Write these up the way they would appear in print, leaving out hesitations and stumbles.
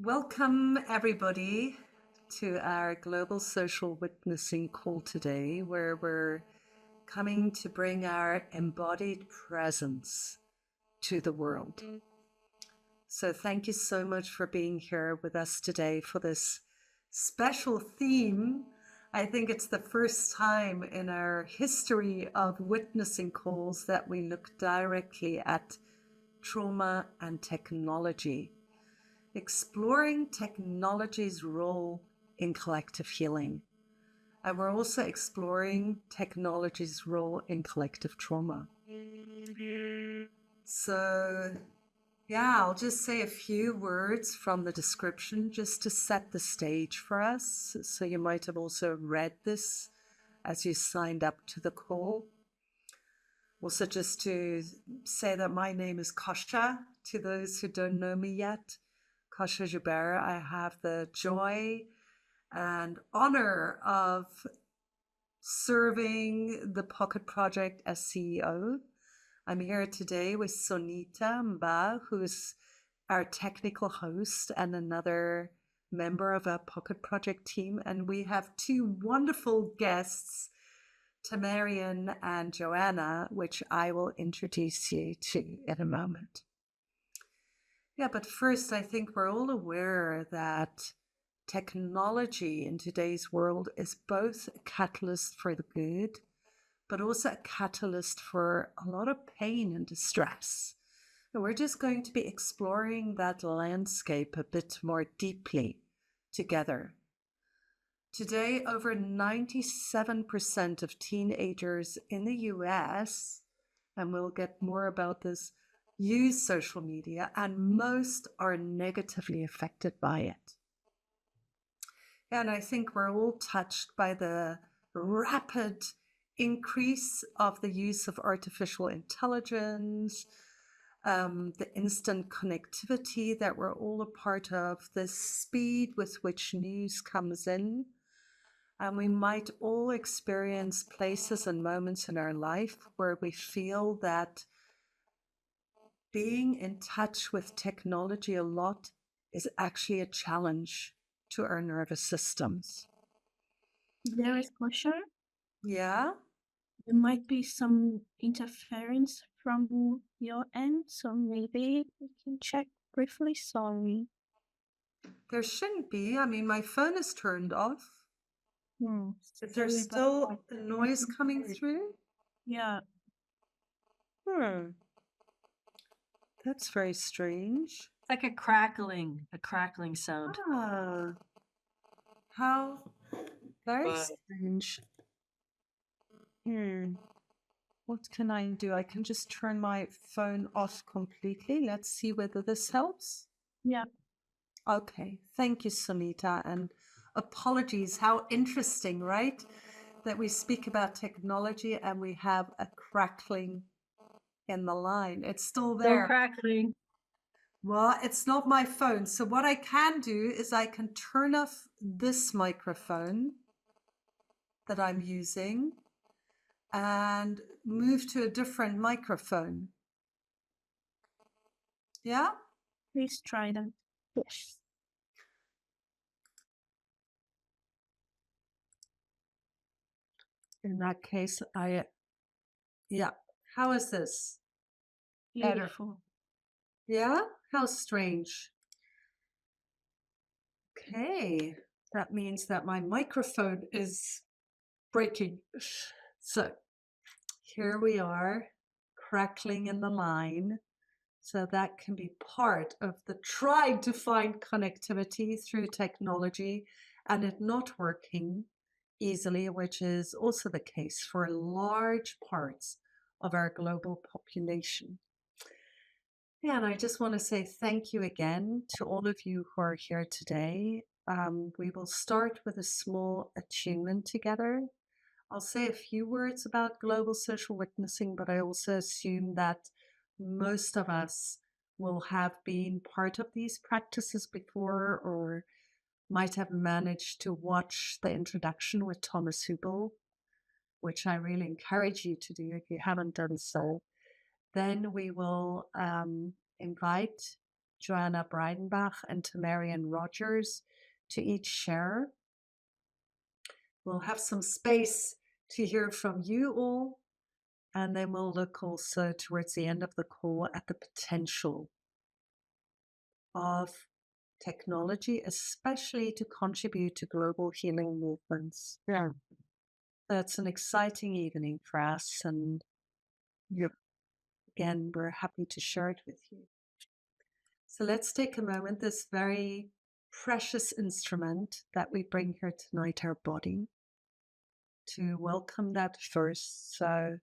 Welcome, everybody, to our Global Social Witnessing call today, where we're coming to bring our embodied presence to the world. So, thank you so much for being here with us today for this special theme. I think it's the first time in our history of witnessing calls that we look directly at trauma and technology, exploring technology's role in collective healing. And we're also exploring technology's role in collective trauma. So, yeah, I'll just say a few words from the description just to set the stage for us. So, you might have also read this as you signed up to the call. Also, just to say that my name is Kosha, to those who don't know me yet. Kosha Joubert. I have the joy and honor of serving the Pocket Project as CEO. I'm here today with Sonita Mba, who is our technical host and another member of our Pocket Project team. And we have two wonderful guests, Tamarian and Joanna, which I will introduce you to in a moment. Yeah, but first, I think we're all aware that technology in today's world is both a catalyst for the good, but also a catalyst for a lot of pain and distress. And we're just going to be exploring that landscape a bit more deeply together. Today, over 97% of teenagers in the US, and we'll get more about this, use social media, and most are negatively affected by it. And I think we're all touched by the rapid increase of the use of artificial intelligence, the instant connectivity that we're all a part of, the speed with which news comes in. And we might all experience places and moments in our life where we feel that being in touch with technology a lot is actually a challenge to our nervous systems. There is caution. Yeah, There might be some interference from your end, so maybe we can check briefly. Sorry. there shouldn't be. I mean, my phone is turned off. Hmm. Is there Sorry about still that. a noise coming through? Yeah. Hmm, that's very strange. Like a crackling sound. Ah, how very Right. strange. Hmm. What can I do? I can just turn my phone off completely. Let's see whether this helps. Yeah. Okay, thank you, Samita. And apologies, how interesting, right? That we speak about technology and we have a crackling in the line. It's still No there. crackling. Well, it's not my phone. So, what I can do is I can turn off this microphone that I'm using and move to a different microphone. Yeah? Please try that. Yes. In that case, yeah. How is this? Beautiful. Yeah? How strange. Okay. That means that my microphone is breaking. So here we are, crackling in the line. So that can be part of the trying to find connectivity through technology and it not working easily, which is also the case for large parts of our global population. Yeah, and I just want to say thank you again to all of you who are here today. We will start with a small attunement together. I'll say a few words about global social witnessing, but I also assume that most of us will have been part of these practices before or might have managed to watch the introduction with Thomas Hubel, which I really encourage you to do if you haven't done so. Then we will invite Joanna Breidenbach and to Marion Rogers to each share. We'll have some space to hear from you all, and then we'll look also towards the end of the call at the potential of technology, especially to contribute to global healing movements. Yeah. That's an exciting evening for us, and again, we're happy to share it with you. So let's take a moment, this very precious instrument that we bring here tonight, our body, to welcome that first. So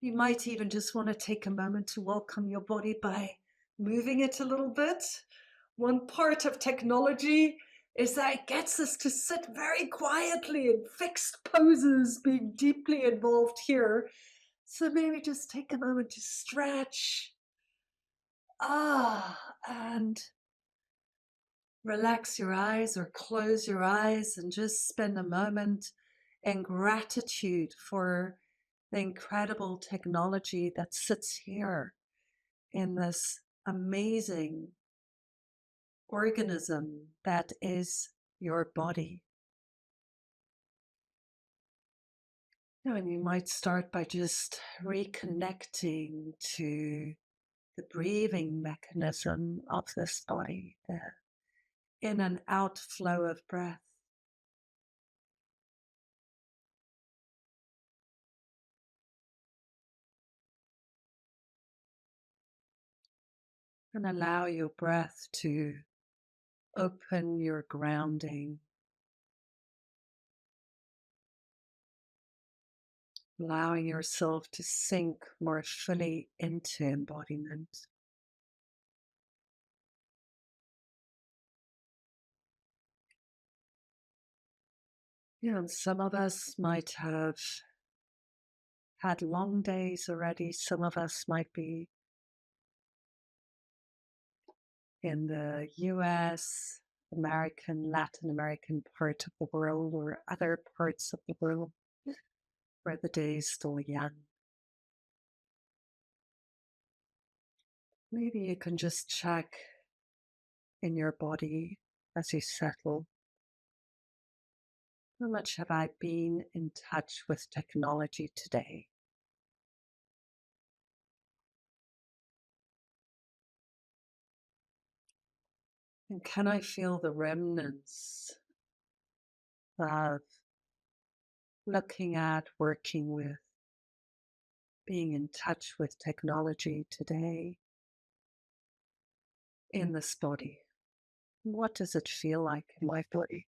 you might even just want to take a moment to welcome your body by moving it a little bit. One part of technology is that it gets us to sit very quietly in fixed poses, being deeply involved here. So maybe just take a moment to stretch. And relax your eyes or close your eyes and just spend a moment in gratitude for the incredible technology that sits here in this amazing organism that is your body. And you might start by just reconnecting to the breathing mechanism of this body, the in and out flow of breath. And allow your breath to open your grounding, allowing yourself to sink more fully into embodiment. And some of us might have had long days already. Some of us might be in the US, American, Latin American part of the world, or other parts of the world where the day is still young. Maybe you can just check in your body as you settle. How much have I been in touch with technology today? And can I feel the remnants of looking at, working with, being in touch with technology today in this body? What does it feel like in my body?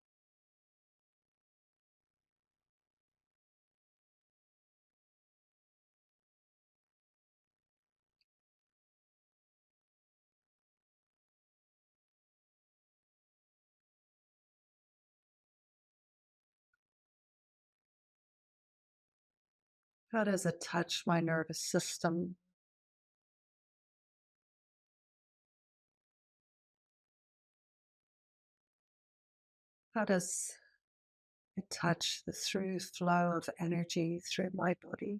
How does it touch my nervous system? How does it touch the through flow of energy through my body?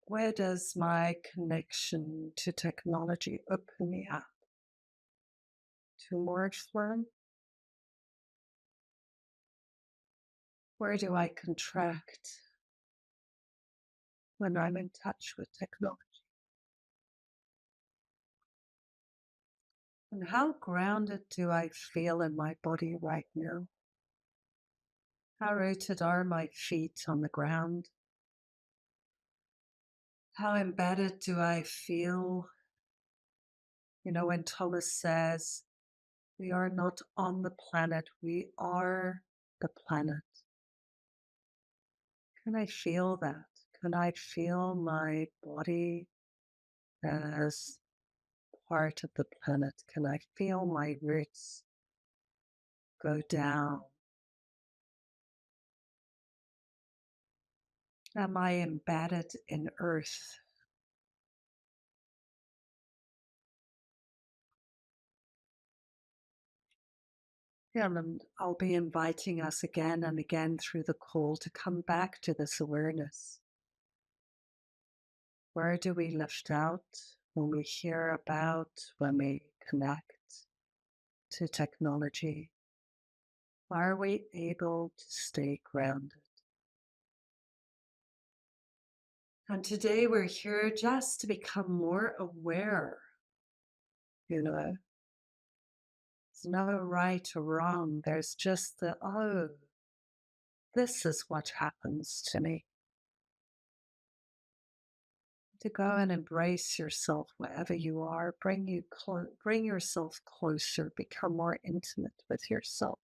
Where does my connection to technology open me up to more flow? Where do I contract when I'm in touch with technology? And how grounded do I feel in my body right now? How rooted are my feet on the ground? How embedded do I feel? You know, when Thomas says, we are not on the planet, we are the planet. Can I feel that? Can I feel my body as part of the planet? Can I feel my roots go down? Am I embedded in earth? Yeah, and I'll be inviting us again and again through the call to come back to this awareness. Where do we lift out when we hear about, when we connect to technology? Are we able to stay grounded? And today we're here just to become more aware. You know, there's no right or wrong. There's just the, oh, this is what happens to me. To go and embrace yourself wherever you are, bring yourself closer, become more intimate with yourself.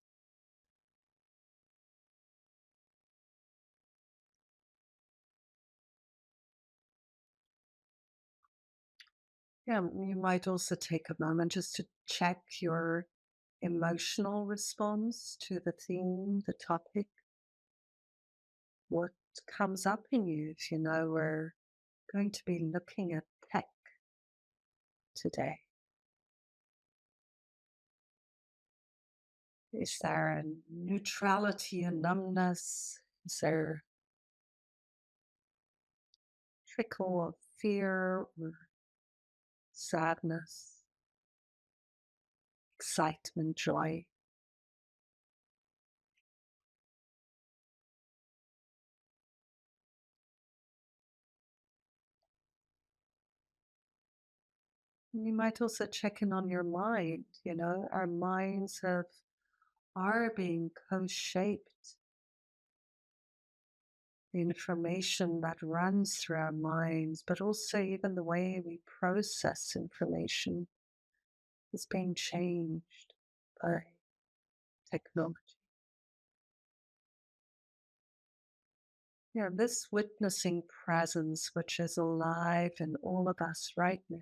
Yeah, you might also take a moment just to check your emotional response to the theme, the topic. What comes up in you? If you know, we're going to be looking at tech today. Is there a neutrality, a numbness? Is there a trickle of fear or sadness, excitement, joy? And you might also check in on your mind. You know, our minds are being co-shaped. The information that runs through our minds, but also even the way we process information is being changed by technology. Yeah, this witnessing presence, which is alive in all of us right now,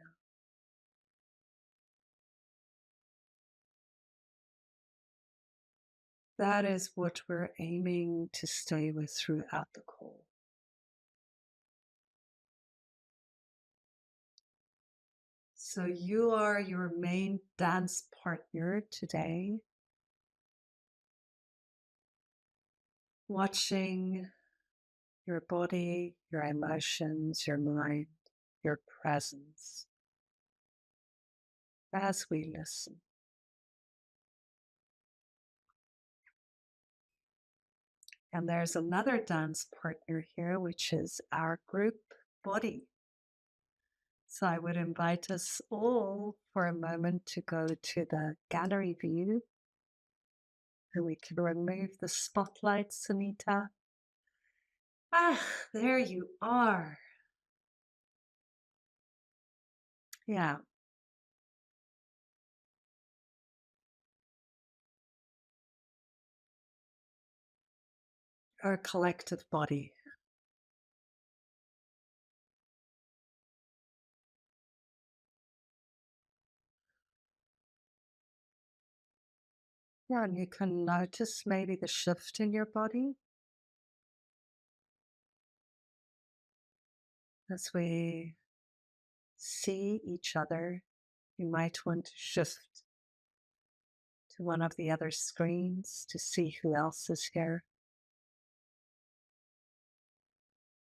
that is what we're aiming to stay with throughout the call. So you are your main dance partner today, watching your body, your emotions, your mind, your presence as we listen. And there's another dance partner here, which is our group body. So I would invite us all for a moment to go to the gallery view, and we can remove the spotlight, Sunita. Ah, there you are. Yeah. Our collective body. Yeah, and you can notice maybe the shift in your body as we see each other. You might want to shift to one of the other screens to see who else is here.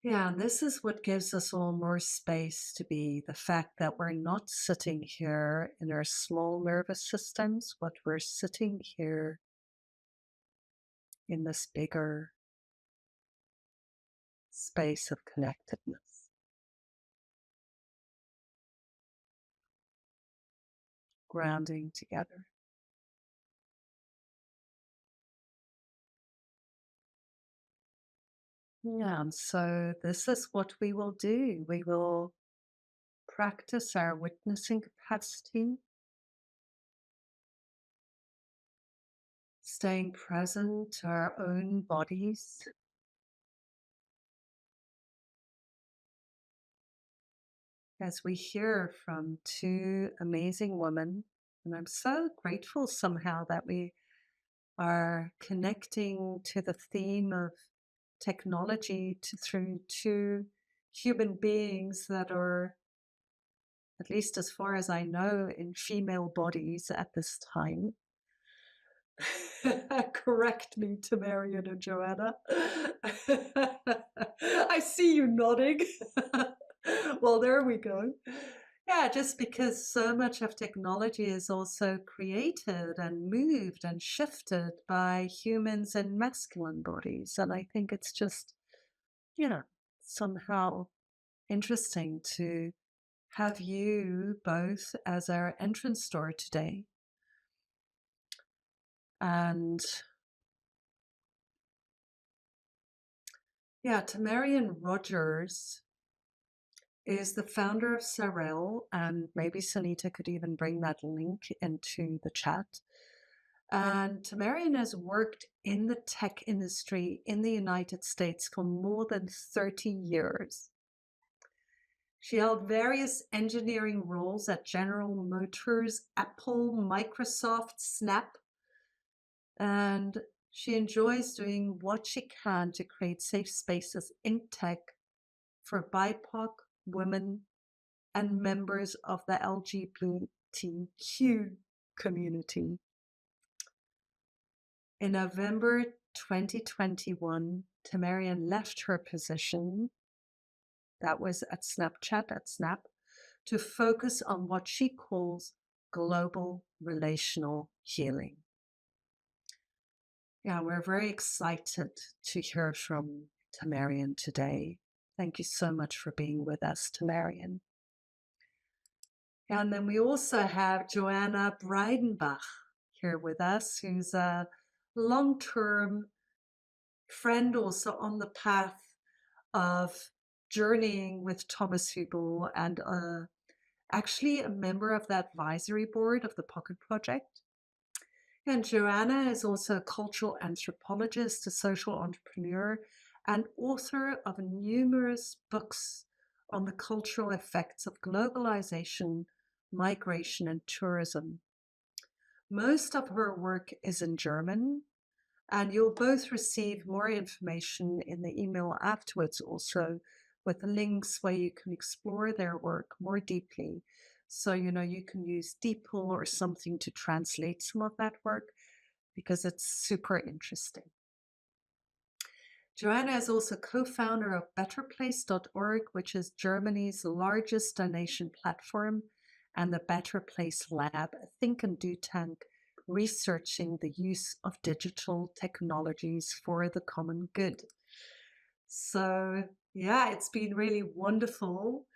Yeah, and this is what gives us all more space to be, the fact that we're not sitting here in our small nervous systems, but we're sitting here in this bigger space of connectedness. Grounding together. Yeah, and so this is what we will do. We will practice our witnessing capacity, staying present to our own bodies, as we hear from two amazing women. And I'm so grateful somehow that we are connecting to the theme of technology through two human beings that are, at least as far as I know, in female bodies at this time. Correct me, Tamarian and Joanna. I see you nodding. Well, there we go. Yeah, just because so much of technology is also created and moved and shifted by humans in masculine bodies. And I think it's just, you know, somehow interesting to have you both as our entrance door today. And yeah, Tamarian Rogers is the founder of Sorel, and maybe Sunita could even bring that link into the chat. And Tamarian has worked in the tech industry in the United States for more than 30 years. She held various engineering roles at General Motors, Apple, Microsoft, Snap, and she enjoys doing what she can to create safe spaces in tech for BIPOC, women, and members of the LGBTQ community. In November 2021, Tamarian left her position, that was at Snapchat, at Snap, to focus on what she calls global relational healing. Yeah, we're very excited to hear from Tamarian today. Thank you so much for being with us, Tamarian. And then we also have Joanna Breidenbach here with us, who's a long-term friend also on the path of journeying with Thomas Hübel and actually a member of the advisory board of the Pocket Project. And Joanna is also a cultural anthropologist, a social entrepreneur, and author of numerous books on the cultural effects of globalization, migration, and tourism. Most of her work is in German, and you'll both receive more information in the email afterwards also with links where you can explore their work more deeply. So, you can use DeepL or something to translate some of that work because it's super interesting. Joanna is also co-founder of betterplace.org, which is Germany's largest donation platform, and the Better Place Lab, a think and do tank researching the use of digital technologies for the common good. So yeah, it's been really wonderful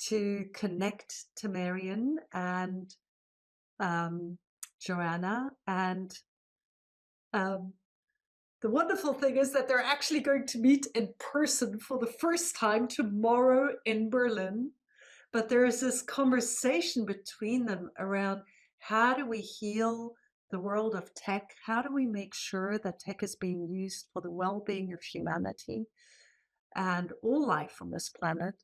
to connect Tamarian and Joanna. And the wonderful thing is that they're actually going to meet in person for the first time tomorrow in Berlin. But there is this conversation between them around how do we heal the world of tech? How do we make sure that tech is being used for the well-being of humanity and all life on this planet,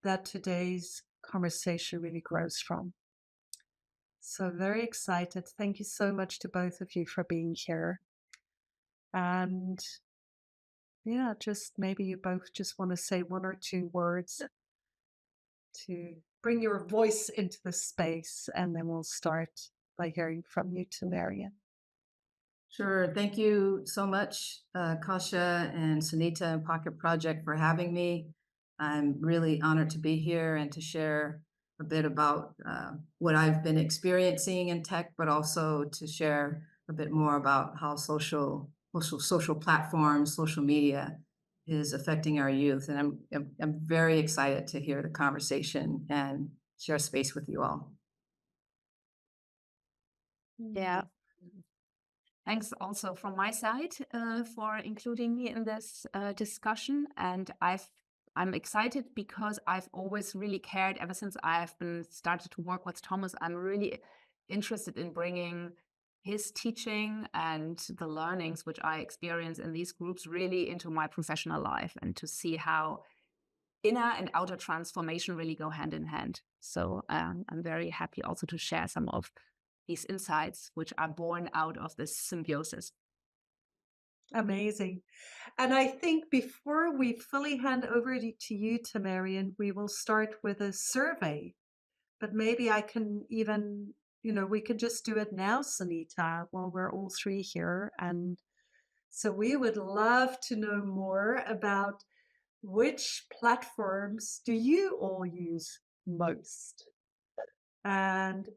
that today's conversation really grows from? So very excited. Thank you so much to both of you for being here. And yeah, just maybe you both just want to say one or two words to bring your voice into the space, and then we'll start by hearing from you, Tamarian. Sure. Thank you so much, Kasia and Sunita and Pocket Project for having me. I'm really honored to be here and to share a bit about what I've been experiencing in tech, but also to share a bit more about how social platforms, social media is affecting our youth. And I'm very excited to hear the conversation and share space with you all. Yeah. Thanks also from my side for including me in this discussion. And I'm excited because I've always really cared ever since I've been started to work with Thomas. I'm really interested in bringing his teaching and the learnings which I experience in these groups really into my professional life, and to see how inner and outer transformation really go hand in hand. So I'm very happy also to share some of these insights which are born out of this symbiosis. Amazing. And I think before we fully hand over to you, Tamarian, we will start with a survey. But maybe I can even, we could just do it now, Sunita, while we're all three here. And so we would love to know more about which platforms do you all use most? And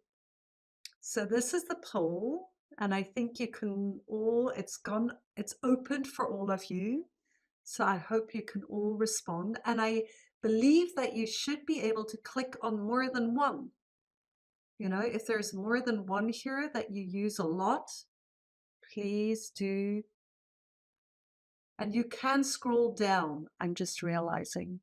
so this is the poll, and I think you can all, it's opened for all of you. So I hope you can all respond. And I believe that you should be able to click on more than one. You know, if there's more than one here that you use a lot, please do. And you can scroll down, I'm just realizing.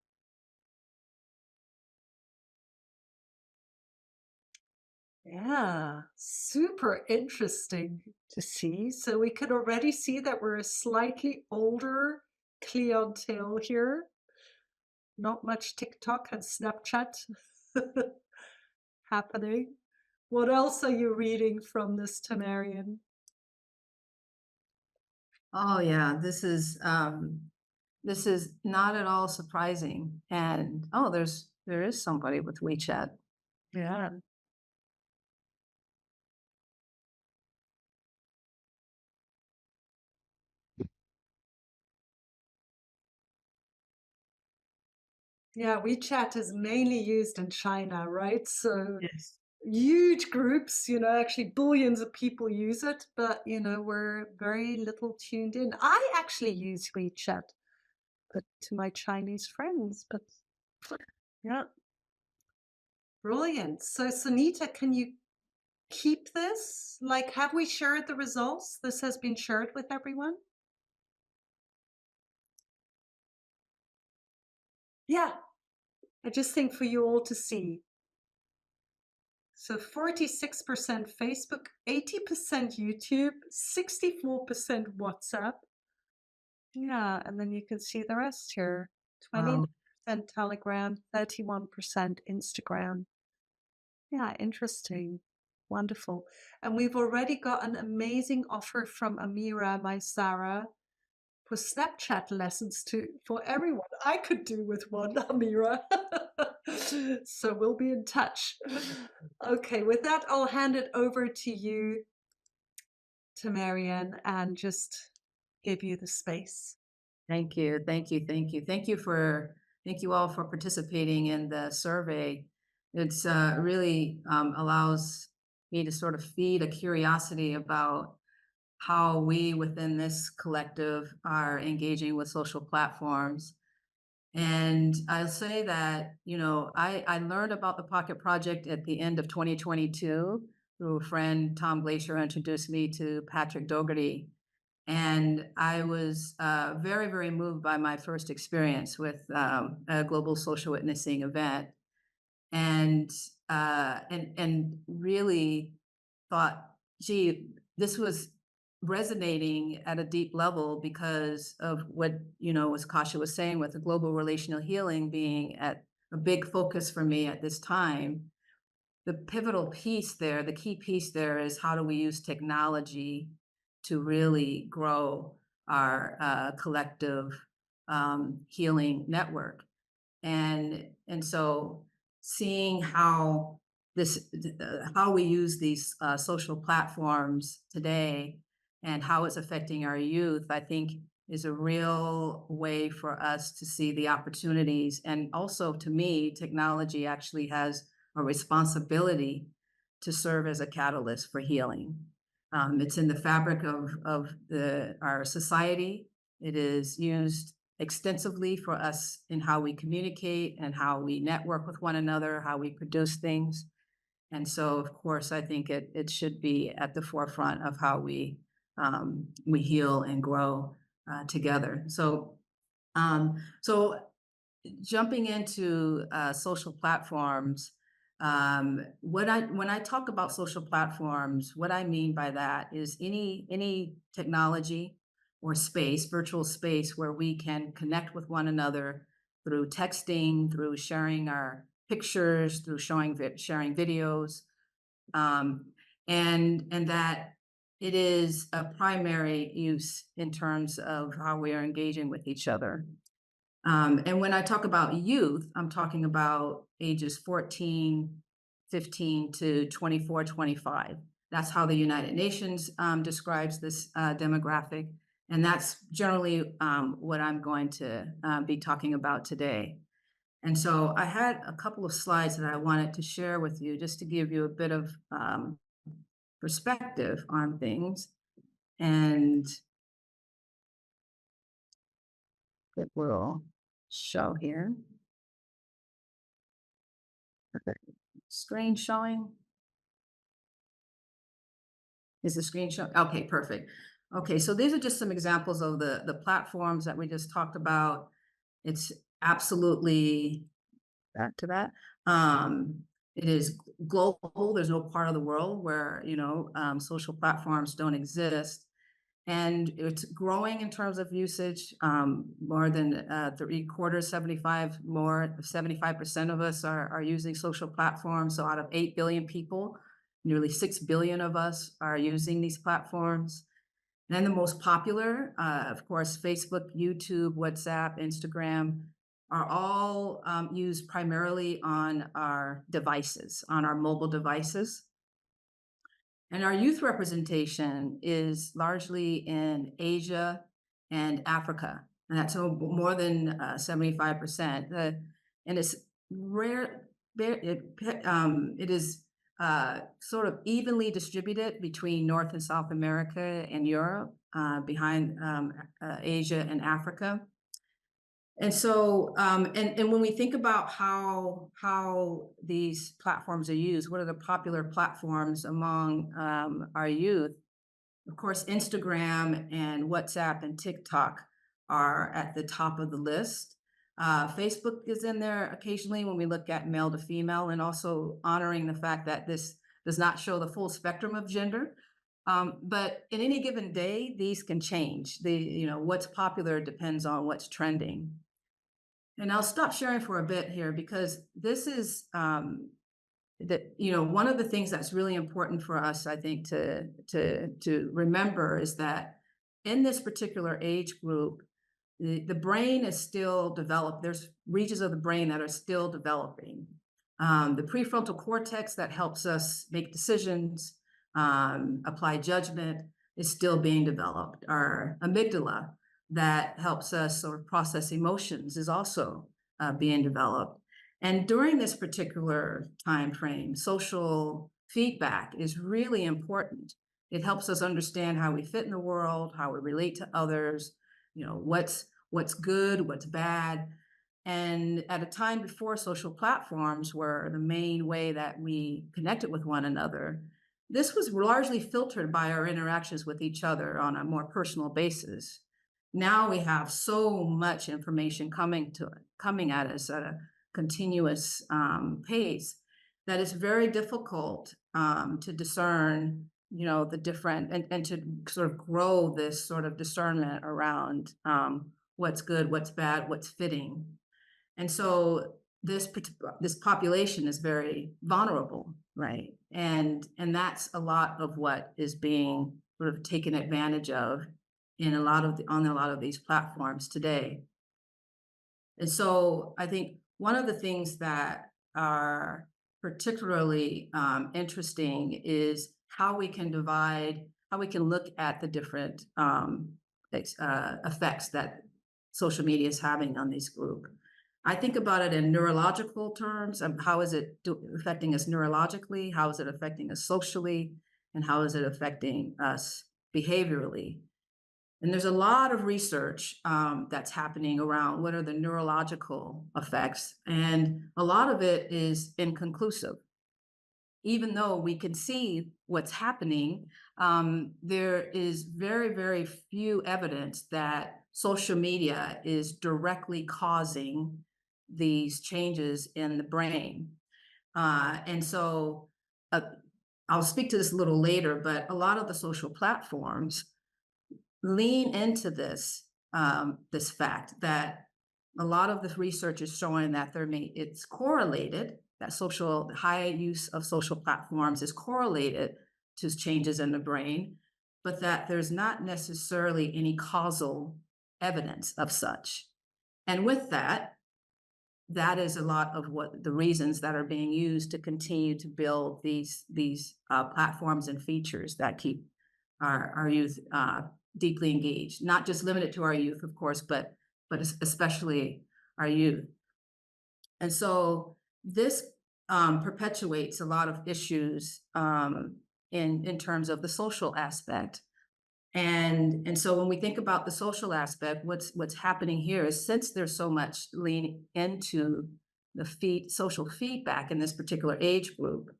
Yeah, super interesting to see. So we can already see that we're a slightly older clientele here. Not much TikTok and Snapchat happening. What else are you reading from this, Tamarian? Oh yeah, this is not at all surprising. And oh, there is somebody with WeChat. Yeah. Yeah, WeChat is mainly used in China, right? So Yes. huge groups, you know, actually billions of people use it, but you know, we're very little tuned in. I actually use WeChat, but to my Chinese friends, but yeah. Brilliant. So Sunita, can you keep this? Like, have we shared the results? This has been shared with everyone? Yeah, I just think for you all to see. So 46% Facebook, 80% YouTube, 64% WhatsApp. Yeah, and then you can see the rest here. 20% Telegram, 31% Instagram. Yeah, interesting. Wonderful. And we've already got an amazing offer from Amira, my Sarah, for Snapchat lessons for everyone. I could do with one, Amira. So we'll be in touch. Okay, with that, I'll hand it over to you, to Marianne, and just give you the space. Thank you, thank you, thank you. Thank you all for participating in the survey. It's really allows me to sort of feed a curiosity about how we within this collective are engaging with social platforms. And I'll say that, you know, I learned about the Pocket Project at the end of 2022 through a friend, Tom Glacier, introduced me to Patrick Dougherty. And I was very, very moved by my first experience with a global social witnessing event, and and really thought, gee, this was resonating at a deep level because of what, you know, as Kasha was saying, with the global relational healing being at a big focus for me at this time. The pivotal piece there, the key piece there is how do we use technology to really grow our collective healing network. And so seeing how how we use these social platforms today and how it's affecting our youth, I think is a real way for us to see the opportunities. And also, to me, technology actually has a responsibility to serve as a catalyst for healing. It's in the fabric of our society. It is used extensively for us in how we communicate and how we network with one another, how we produce things. And so, of course, I think it should be at the forefront of how we heal and grow together. So, so jumping into social platforms, when I talk about social platforms, what I mean by that is any technology or space, virtual space, where we can connect with one another through texting, through sharing our pictures, through sharing videos, um, and that it is a primary use in terms of how we are engaging with each other. And when I talk about youth, I'm talking about ages 14, 15 to 24, 25. That's how the United Nations describes this demographic. And that's generally what I'm going to be talking about today. And so I had a couple of slides that I wanted to share with you just to give you a bit of perspective on things. And it will show here. Okay. Screen showing. Is the screen show? Okay, perfect. Okay, so these are just some examples of the platforms that we just talked about. It's absolutely back to that. It is global. There's no part of the world where, social platforms don't exist. And it's growing in terms of usage. More than 3/4, 75% of us are using social platforms. So out of 8 billion people, nearly 6 billion of us are using these platforms. And then the most popular, of course, Facebook, YouTube, WhatsApp, Instagram are all used primarily on our devices, on our mobile devices. And our youth representation is largely in Asia and Africa. And that's more than 75%. And it's rare, it is sort of evenly distributed between North and South America and Europe, behind Asia and Africa. And so, and when we think about how these platforms are used, what are the popular platforms among our youth? Of course, Instagram and WhatsApp and TikTok are at the top of the list. Facebook is in there occasionally when we look at male to female, and also honoring the fact that this does not show the full spectrum of gender. But in any given day, these can change. What's popular depends on what's trending. And I'll stop sharing for a bit here because this is one of the things that's really important for us, I think, to remember is that in this particular age group, the brain is still developed. There's regions of the brain that are still developing. The prefrontal cortex that helps us make decisions, apply judgment, is still being developed. Our amygdala that helps us sort of process emotions is also being developed. And during this particular time frame, social feedback is really important. It helps us understand how we fit in the world, how we relate to others, what's good, what's bad. And at a time before social platforms were the main way that we connected with one another, this was largely filtered by our interactions with each other on a more personal basis. Now we have so much information coming at us at a continuous pace that it's very difficult to discern, the different and to sort of grow this sort of discernment around what's good, what's bad, what's fitting. And so this population is very vulnerable, right? And that's a lot of what is being sort of taken advantage of on a lot of these platforms today. And so I think one of the things that are particularly interesting is how we can look at the different effects that social media is having on this group. I think about it in neurological terms. How is it affecting us neurologically? How is it affecting us socially? And how is it affecting us behaviorally? And there's a lot of research that's happening around what are the neurological effects. And a lot of it is inconclusive. Even though we can see what's happening, there is very, very few evidence that social media is directly causing these changes in the brain. And so I'll speak to this a little later, but a lot of the social platforms lean into this fact that a lot of the research is showing that it's correlated, that high use of social platforms is correlated to changes in the brain, but that there's not necessarily any causal evidence of such. And with that is a lot of what the reasons that are being used to continue to build these platforms and features that keep our youth deeply engaged, not just limited to our youth, of course, but especially our youth. And so this perpetuates a lot of issues in terms of the social aspect. And so when we think about the social aspect, what's happening here is, since there's so much leaning into the social feedback in this particular age group,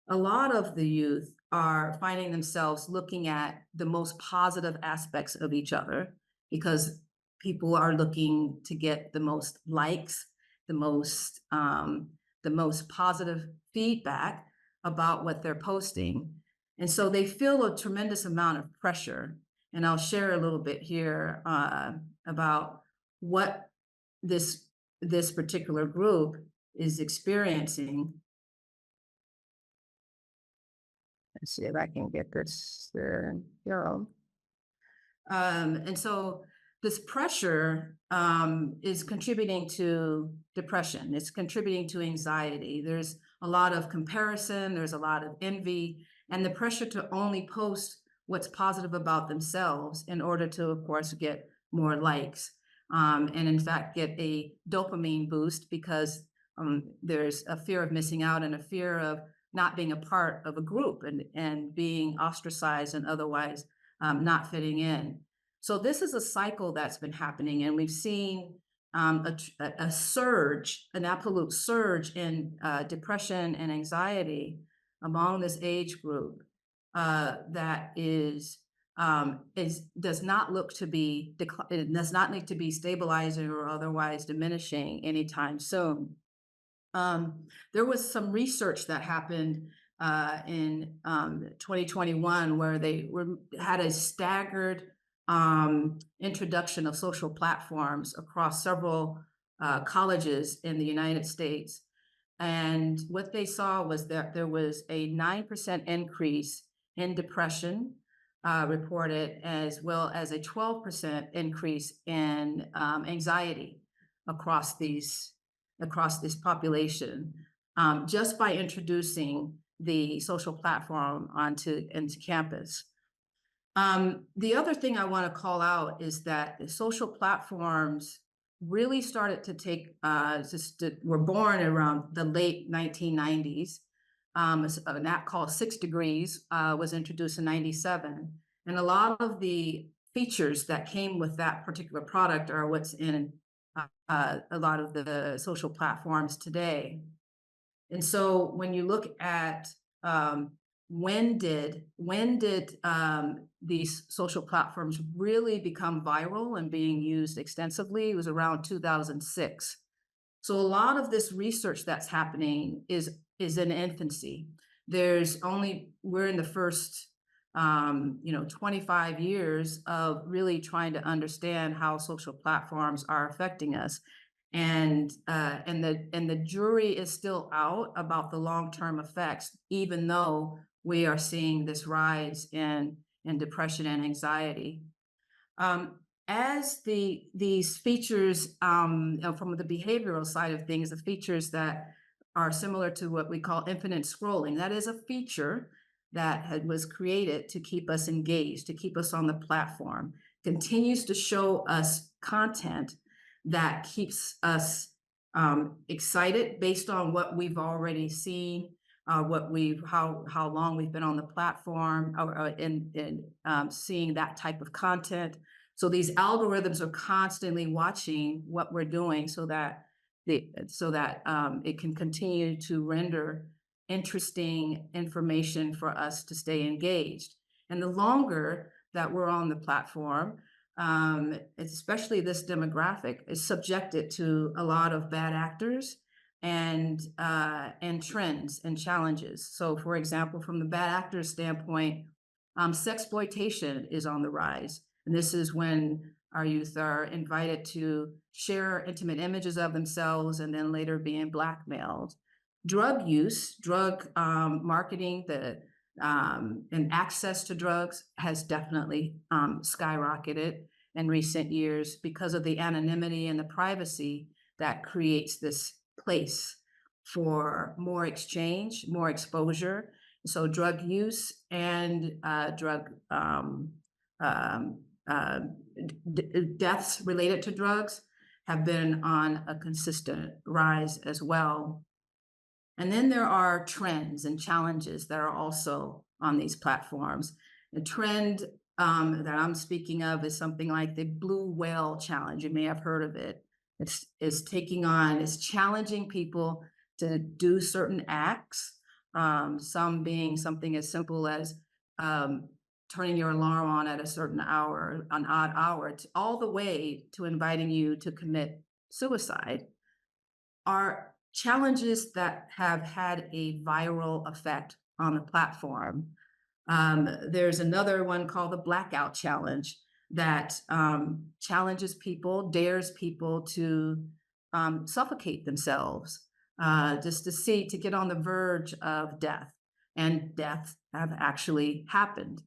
a lot of the youth are finding themselves looking at the most positive aspects of each other, because people are looking to get the most likes, the most positive feedback about what they're posting. And so they feel a tremendous amount of pressure. And I'll share a little bit here about what this particular group is experiencing. Let's see if I can get this here. And so this pressure is contributing to depression. It's contributing to anxiety. There's a lot of comparison. There's a lot of envy, and the pressure to only post what's positive about themselves in order to, of course, get more likes. And in fact, get a dopamine boost, because there's a fear of missing out and a fear of not being a part of a group and being ostracized and otherwise not fitting in. So this is a cycle that's been happening, and we've seen a surge, an absolute surge in depression and anxiety among this age group that does not look to be it does not need to be stabilizing or otherwise diminishing anytime soon. There was some research that happened in 2021 where they had a staggered introduction of social platforms across several colleges in the United States. And what they saw was that there was a 9% increase in depression reported, as well as a 12% increase in anxiety across this population, just by introducing the social platform into campus. The other thing I want to call out is that the social platforms really started to were born around the late 1990s. An app called 6 Degrees was introduced in 97. And a lot of the features that came with that particular product are what's in a lot of the social platforms today. And so when you look at when did these social platforms really become viral and being used extensively, it was around 2006. So a lot of this research that's happening is in infancy. We're in the first 25 years of really trying to understand how social platforms are affecting us. And the jury is still out about the long-term effects, even though we are seeing this rise in depression and anxiety. As these features from the behavioral side of things, the features that are similar to what we call infinite scrolling, that is a feature that was created to keep us engaged, to keep us on the platform, continues to show us content that keeps us excited based on what we've already seen, how long we've been on the platform, and seeing that type of content. So these algorithms are constantly watching what we're doing, so that it can continue to render interesting information for us to stay engaged. And the longer that we're on the platform, especially this demographic, is subjected to a lot of bad actors and trends and challenges. So, for example, from the bad actors standpoint, sexploitation is on the rise. And this is when our youth are invited to share intimate images of themselves and then later being blackmailed. Drug use, drug marketing, and access to drugs has definitely skyrocketed in recent years because of the anonymity and the privacy that creates this place for more exchange, more exposure. So drug use and drug deaths related to drugs have been on a consistent rise as well. And then there are trends and challenges that are also on these platforms. The trend that I'm speaking of is something like the Blue Whale Challenge. You may have heard of it. It's challenging people to do certain acts, some being something as simple as turning your alarm on at a certain hour, an odd hour, all the way to inviting you to commit suicide, are challenges that have had a viral effect on the platform. There's another one called the Blackout Challenge that challenges people, dares people to suffocate themselves, just to get on the verge of death. And death have actually happened.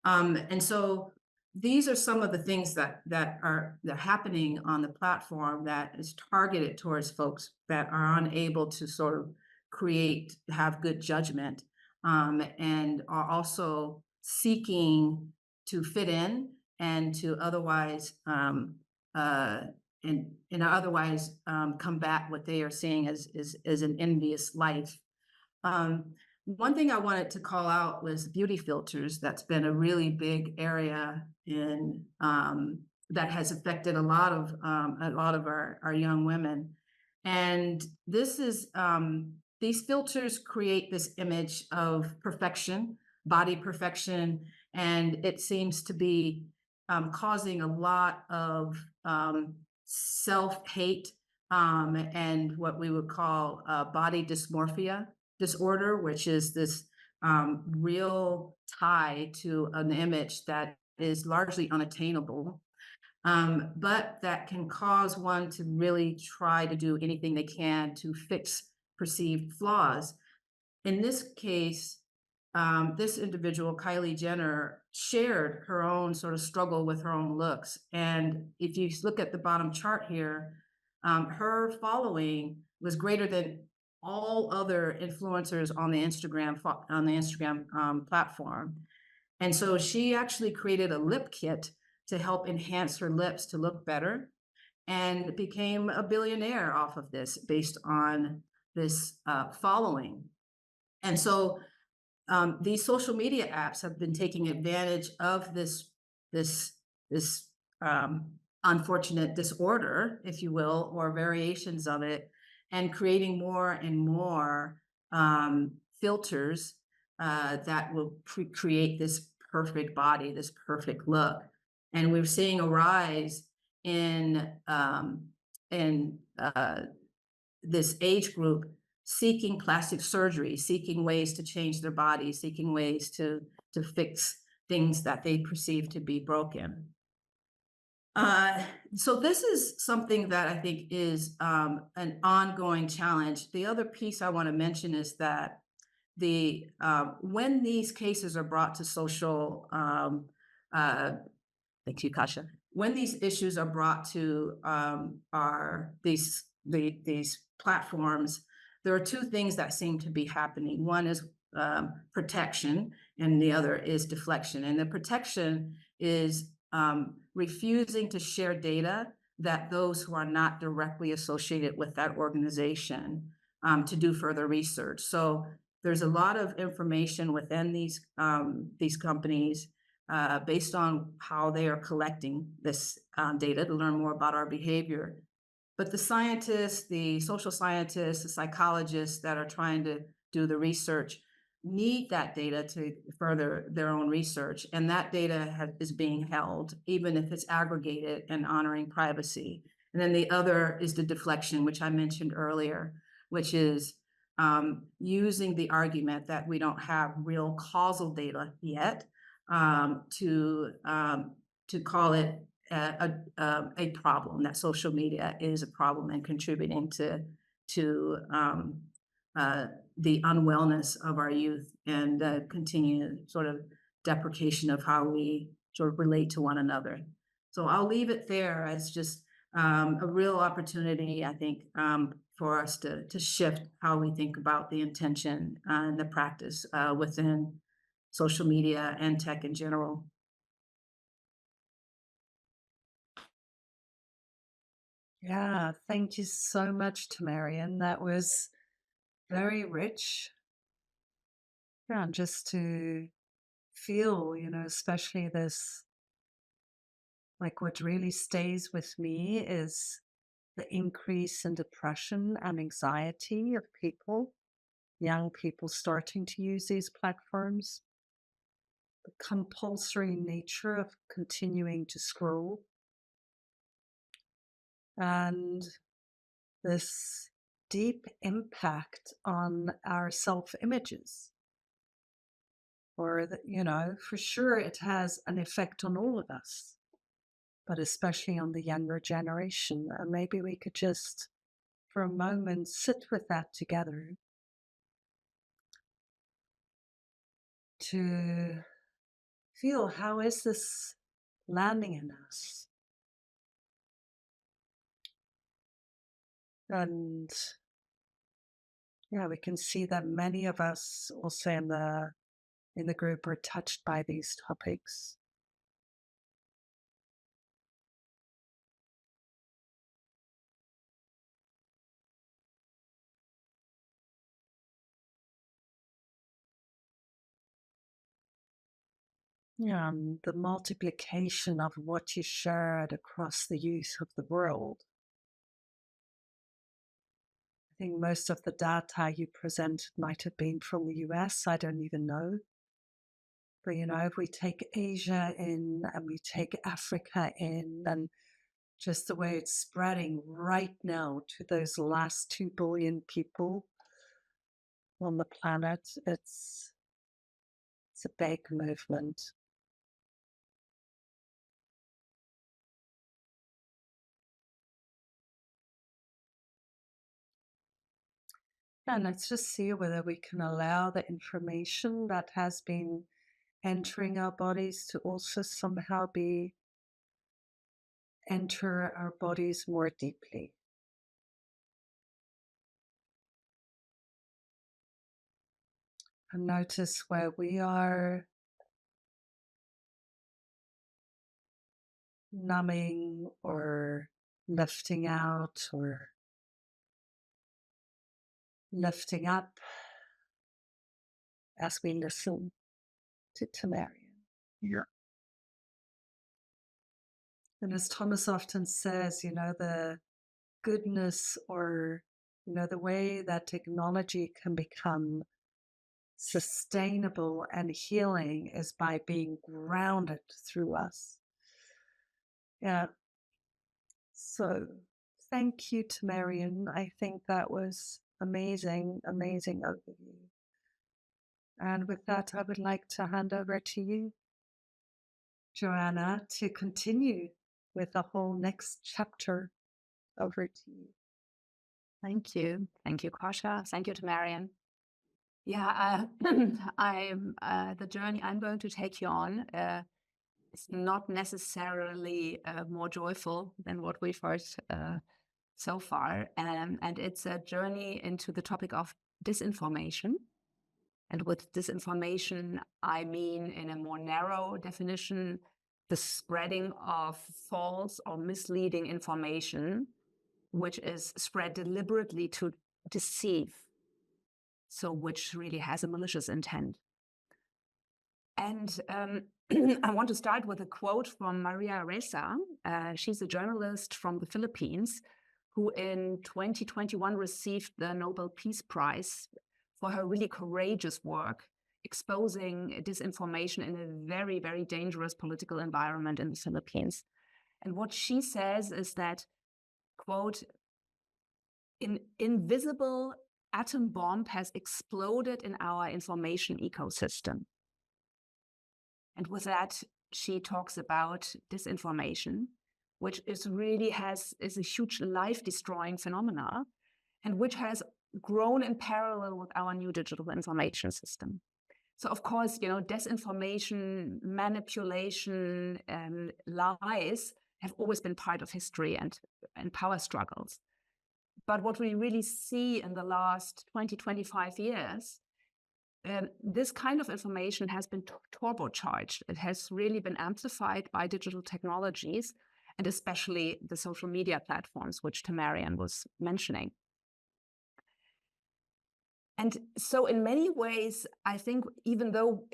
And so these are some of the things that are happening on the platform that is targeted towards folks that are unable to sort of have good judgment, and are also seeking to fit in and to otherwise combat what they are seeing as an envious life. One thing I wanted to call out was beauty filters. That's been a really big area that has affected a lot of our young women. And these filters create this image of perfection, body perfection, and it seems to be causing a lot of self-hate and what we would call body dysmorphia disorder, which is this real tie to an image that is largely unattainable, but that can cause one to really try to do anything they can to fix perceived flaws. In this case, this individual, Kylie Jenner, shared her own sort of struggle with her own looks. And if you look at the bottom chart here, her following was greater than all other influencers on the Instagram platform. And so she actually created a lip kit to help enhance her lips to look better, and became a billionaire off of this based on this following. And so these social media apps have been taking advantage of this unfortunate disorder, if you will, or variations of it, and creating more and more filters that will create this perfect body, this perfect look. And we're seeing a rise in this age group seeking plastic surgery, seeking ways to change their body, seeking ways to fix things that they perceive to be broken. So this is something that I think is an ongoing challenge. The other piece I want to mention is that when these cases are brought to social, thank you, Kasha. When these issues are brought to these platforms, there are two things that seem to be happening. One is protection, and the other is deflection. And the protection is refusing to share data that those who are not directly associated with that organization to do further research. So there's a lot of information within these companies based on how they are collecting this data to learn more about our behavior. But the scientists, the social scientists, the psychologists that are trying to do the research need that data to further their own research. And that data is being held, even if it's aggregated and honoring privacy. And then the other is the deflection, which I mentioned earlier, which is using the argument that we don't have real causal data yet to call it a problem, that social media is a problem and contributing to the unwellness of our youth and continued sort of deprecation of how we sort of relate to one another. So I'll leave it there as just a real opportunity, I think, for us to shift how we think about the intention and the practice within social media and tech in general. Yeah, thank you so much, Tamarian. That was very rich. Yeah, and just to feel, especially this, like what really stays with me is the increase in depression and anxiety of people, young people starting to use these platforms, the compulsory nature of continuing to scroll, and this deep impact on our self images. Or that, for sure it has an effect on all of us, but especially on the younger generation. And maybe we could just, for a moment, sit with that together to feel how is this landing in us? And yeah, we can see that many of us also in the group are touched by these topics. Yeah, the multiplication of what you shared across the youth of the world. I think most of the data you presented might have been from the US. I don't even know. But, if we take Asia in and we take Africa in, and just the way it's spreading right now to those last 2 billion people on the planet, it's a big movement. And let's just see whether we can allow the information that has been entering our bodies to also somehow enter our bodies more deeply. And notice where we are numbing or lifting out or lifting up as we listen to Tamarian. Yeah. And as Thomas often says, the goodness or, the way that technology can become sustainable and healing is by being grounded through us. Yeah. So thank you, Tamarian. I think that was amazing, amazing overview. And with that, I would like to hand over to you, Joanna, to continue with the whole next chapter. Over to you. Thank you. Thank you, Kasia. Thank you to Marian. Yeah, the journey I'm going to take you on is not necessarily more joyful than what we've heard so far. And it's a journey into the topic of disinformation. And with disinformation, I mean, in a more narrow definition, the spreading of false or misleading information, which is spread deliberately to deceive, so which really has a malicious intent. And I want to start with a quote from Maria Ressa. She's a journalist from the Philippines who in 2021 received the Nobel Peace Prize for her really courageous work exposing disinformation in a very, very dangerous political environment in the Philippines. And what she says is that, quote, an invisible atom bomb has exploded in our information ecosystem. And with that, she talks about disinformation, which is a huge life-destroying phenomena, and which has grown in parallel with our new digital information system. So, of course, disinformation, manipulation, and lies have always been part of history and power struggles. But what we really see in the last 20, 25 years, this kind of information has been turbocharged. It has really been amplified by digital technologies. and especially the social media platforms, which Tamarian was mentioning. And so in many ways, I think even though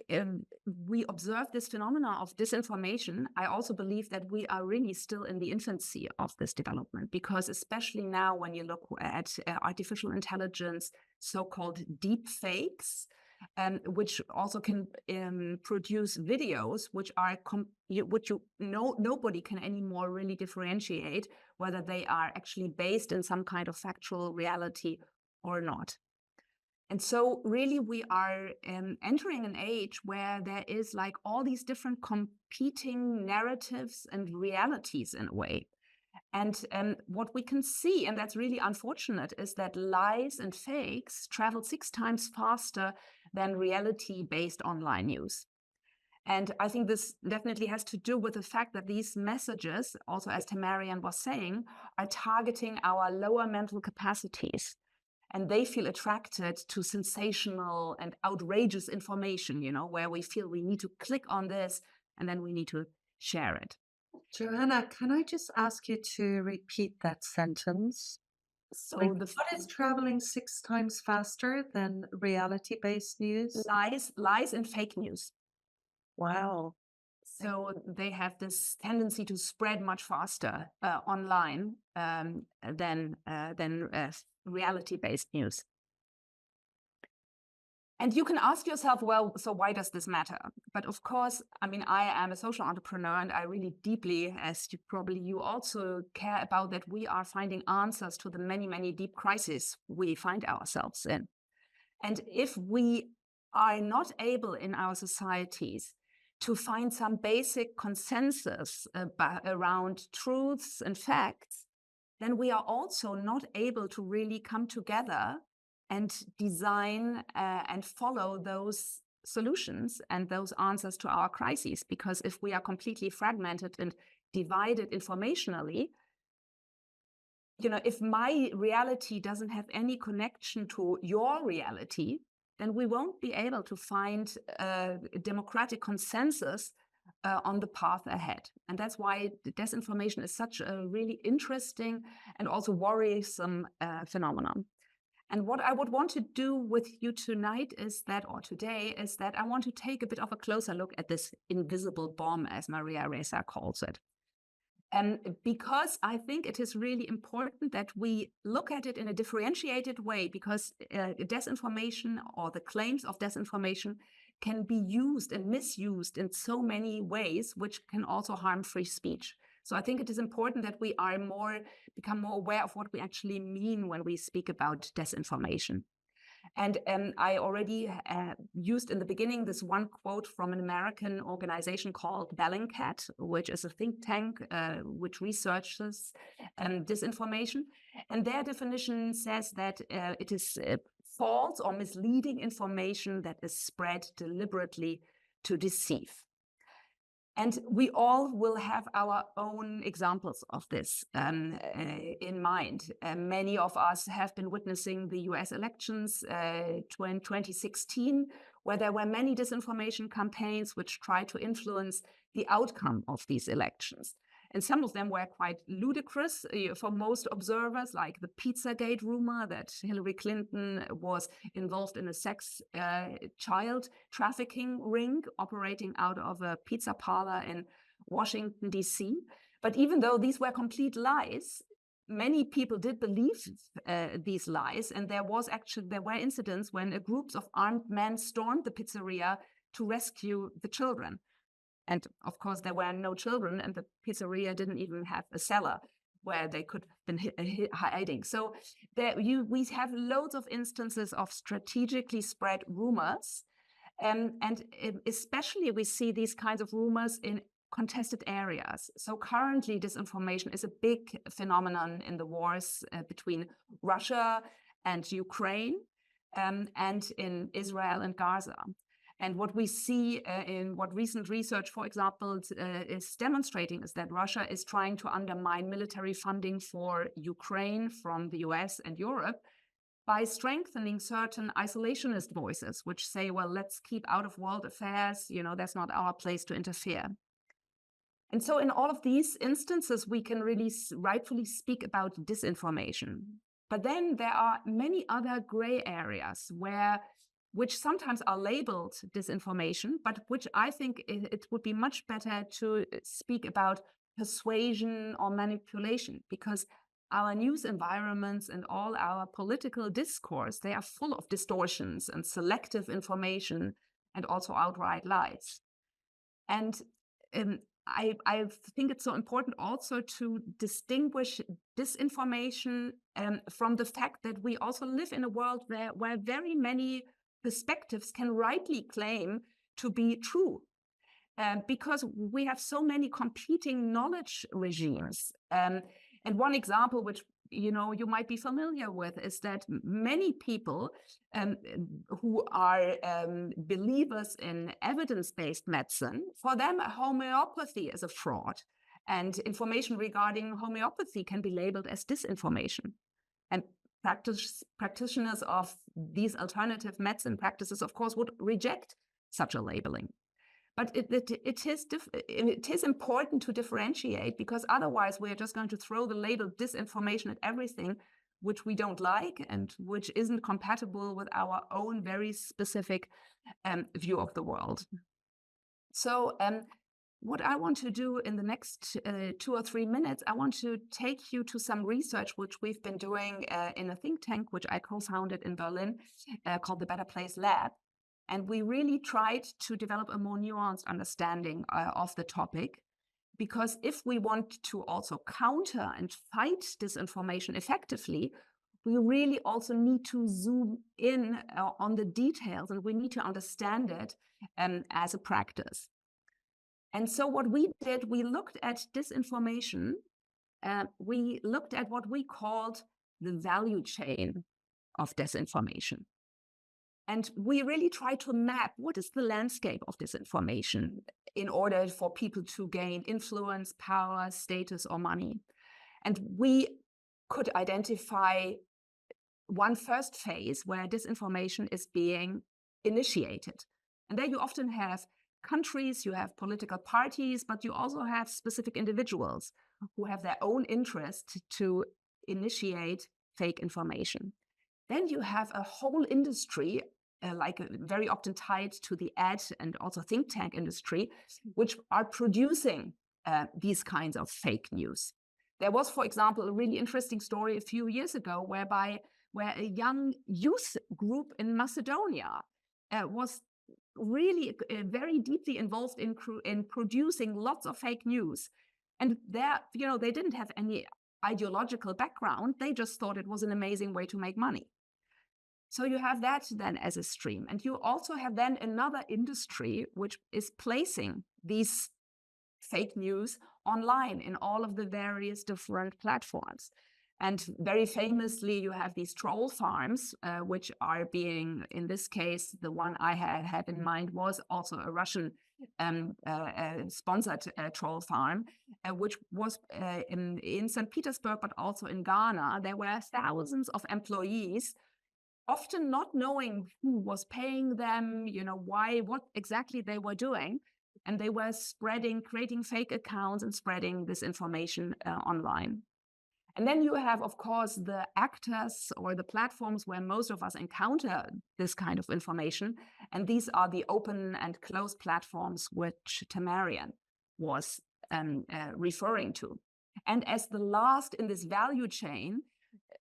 we observe this phenomena of disinformation, I also believe that we are really still in the infancy of this development, because especially now when you look at artificial intelligence, so-called deep fakes, which also can produce videos which are nobody can anymore really differentiate whether they are actually based in some kind of factual reality or not. And so really we are entering an age where there is like all these different competing narratives and realities in a way. And what we can see, and that's really unfortunate, is that lies and fakes travel 6 times faster than reality-based online news. And I think this definitely has to do with the fact that these messages, also as Tamarian was saying, are targeting our lower mental capacities. And they feel attracted to sensational and outrageous information, you know, where we feel we need to click on this and then we need to share it. Joanna, can I just ask you to repeat that sentence? So Like, what is traveling 6 times faster than reality-based news? lies and fake news. Wow. So they have this tendency to spread much faster online than reality-based news. And you can ask yourself, well, so why does this matter? But of course, I mean, I am a social entrepreneur, and I really deeply, as you also care about, that we are finding answers to the many, many deep crises we find ourselves in. And if we are not able in our societies to find some basic consensus around truths and facts, then we are also not able to really come together and design and follow those solutions and those answers to our crises. Because if we are completely fragmented and divided informationally, you know, if my reality doesn't have any connection to your reality, then we won't be able to find a democratic consensus on the path ahead. And that's why disinformation is such a really interesting and also worrisome phenomenon. And what I would want to do with you tonight is that, or today, is that I want to take a bit of a closer look at this invisible bomb, as Maria Ressa calls it. And because I think it is really important that we look at it in a differentiated way, because disinformation or the claims of disinformation can be used and misused in so many ways, which can also harm free speech. So I think it is important that we are become more aware of what we actually mean when we speak about disinformation. And I already used in the beginning this one quote from an American organization called Bellingcat, which is a think tank which researches disinformation. And their definition says that it is false or misleading information that is spread deliberately to deceive. And we all will have our own examples of this in mind. Many of us have been witnessing the US elections in 2016, where there were many disinformation campaigns which tried to influence the outcome of these elections. And some of them were quite ludicrous for most observers, like the Pizzagate rumor that Hillary Clinton was involved in a sex child trafficking ring operating out of a pizza parlor in Washington, D.C. But even though these were complete lies, many people did believe these lies. And there were incidents when groups of armed men stormed the pizzeria to rescue the children. And of course, there were no children, and the pizzeria didn't even have a cellar where they could have been hiding. So we have loads of instances of strategically spread rumors. And especially we see these kinds of rumors in contested areas. So currently, disinformation is a big phenomenon in the wars between Russia and Ukraine, and in Israel and Gaza. And what we see in what recent research, for example, is demonstrating is that Russia is trying to undermine military funding for Ukraine from the US and Europe by strengthening certain isolationist voices, which say, well, let's keep out of world affairs. You know, that's not our place to interfere. And so in all of these instances, we can really rightfully speak about disinformation. But then there are many other gray areas which sometimes are labeled disinformation, but which I think it would be much better to speak about persuasion or manipulation, because our news environments and all our political discourse, they are full of distortions and selective information and also outright lies. And I think it's so important also to distinguish disinformation from the fact that we also live in a world where very many perspectives can rightly claim to be true. Because we have so many competing knowledge regimes. And one example, which you might be familiar with, is that many people who are believers in evidence-based medicine, for them, homeopathy is a fraud. And information regarding homeopathy can be labeled as disinformation. And practitioners of these alternative medicine practices, of course, would reject such a labeling. But it is important to differentiate, because otherwise we are just going to throw the label disinformation at everything which we don't like and which isn't compatible with our own very specific view of the world. So what I want to do in the next 2 or 3 minutes, I want to take you to some research which we've been doing in a think tank, which I co-founded in Berlin, called the Better Place Lab. And we really tried to develop a more nuanced understanding of the topic, because if we want to also counter and fight disinformation effectively, we really also need to zoom in on the details, and we need to understand it as a practice. And so what we did, we looked at disinformation. We looked at what we called the value chain of disinformation. And we really try to map what is the landscape of disinformation in order for people to gain influence, power, status, or money. And we could identify one first phase where disinformation is being initiated. And there you often have countries, you have political parties, but you also have specific individuals who have their own interest to initiate fake information. Then you have a whole industry, very often tied to the ad and also think tank industry, which are producing these kinds of fake news. There was, for example, a really interesting story a few years ago where a young youth group in Macedonia was really very deeply involved in producing lots of fake news. And they didn't have any ideological background. They just thought it was an amazing way to make money. So you have that then as a stream. And you also have then another industry which is placing these fake news online in all of the various different platforms. And very famously, you have these troll farms, which are being, in this case, the one I had in mind was also a Russian sponsored troll farm, which was in St. Petersburg, but also in Ghana. There were thousands of employees, often not knowing who was paying them, why, what exactly they were doing. And they were creating fake accounts and spreading this information online. And then you have, of course, the actors or the platforms where most of us encounter this kind of information. And these are the open and closed platforms which Tamarian was referring to. And as the last in this value chain,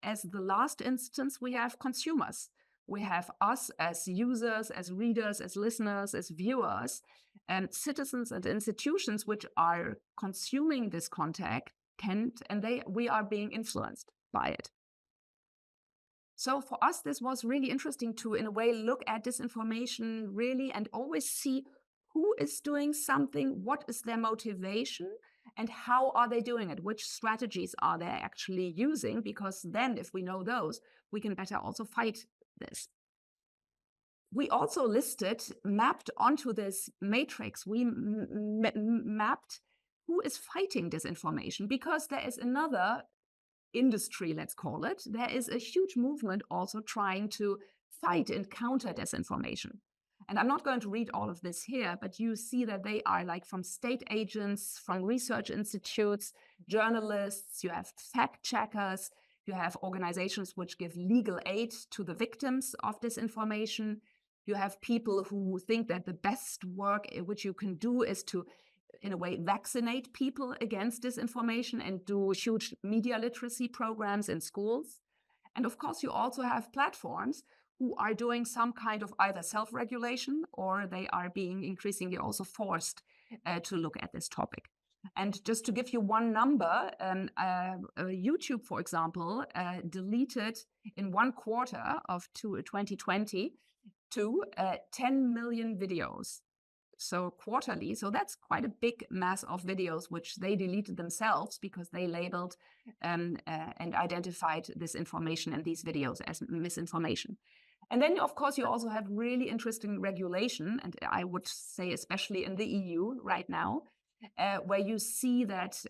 as the last instance, we have consumers. We have us as users, as readers, as listeners, as viewers, and citizens and institutions which are consuming this content, and we are being influenced by it. So for us, this was really interesting to, in a way, look at disinformation really and always see who is doing something, what is their motivation, and how are they doing it? Which strategies are they actually using? Because then if we know those, we can better also fight this. We also mapped onto this matrix, we mapped who is fighting disinformation, because there is another industry, let's call it. There is a huge movement also trying to fight and counter disinformation. And I'm not going to read all of this here, but you see that they are like from state agents, from research institutes, journalists, you have fact checkers, you have organizations which give legal aid to the victims of disinformation. You have people who think that the best work which you can do is to, in a way, vaccinate people against disinformation and do huge media literacy programs in schools. And of course, you also have platforms who are doing some kind of either self-regulation or they are being increasingly also forced to look at this topic. And just to give you one number, YouTube, for example, deleted in 1 quarter of 2020 10 million videos. So quarterly. So that's quite a big mass of videos which they deleted themselves because they labeled and identified this information and these videos as misinformation. And then, of course, you also have really interesting regulation, and I would say especially in the EU right now, where you see that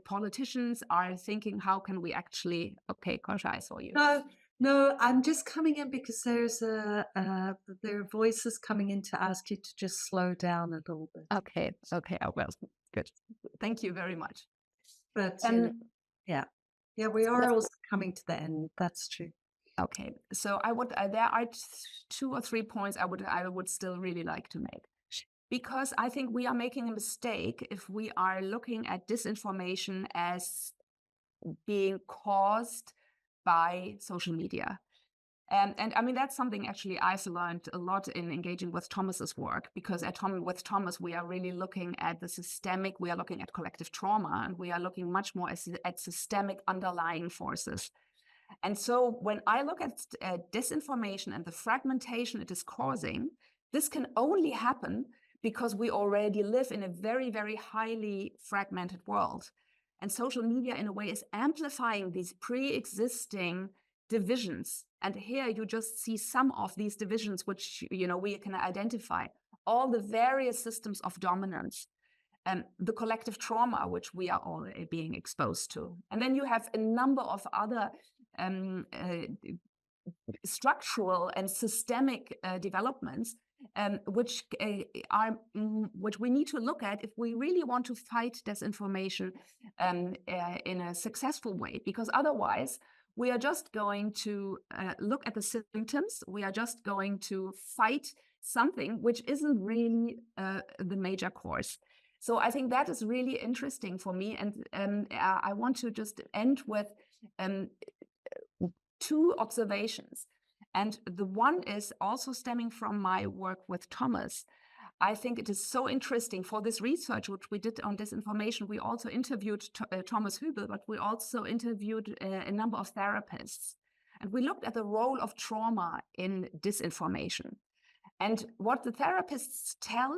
politicians are thinking, how can we actually... Okay, Kasia, I saw you. No, I'm just coming in because there's there are voices coming in to ask you to just slow down a little bit. Okay, I will. Good. Thank you very much. But yeah, we are also coming to the end. That's true. Okay, so I would there are 2 or 3 points I would still really like to make, because I think we are making a mistake if we are looking at disinformation as being caused by social media. And I mean, that's something actually I've learned a lot in engaging with Thomas's work, because with Thomas, we are really looking at the systemic, we are looking at collective trauma, and we are looking much more at systemic underlying forces. And so when I look at disinformation and the fragmentation it is causing, this can only happen because we already live in a very, very highly fragmented world. And social media, in a way, is amplifying these pre-existing divisions. And here you just see some of these divisions, which, we can identify. All the various systems of dominance, the collective trauma, which we are all being exposed to. And then you have a number of other structural and systemic developments, which we need to look at if we really want to fight disinformation in a successful way, because otherwise we are just going to look at the symptoms. We are just going to fight something which isn't really the major course. So I think that is really interesting for me. And I want to just end with 2 observations. And the one is also stemming from my work with Thomas. I think it is so interesting for this research, which we did on disinformation. We also interviewed Thomas Hübel, but we also interviewed a number of therapists. And we looked at the role of trauma in disinformation. And what the therapists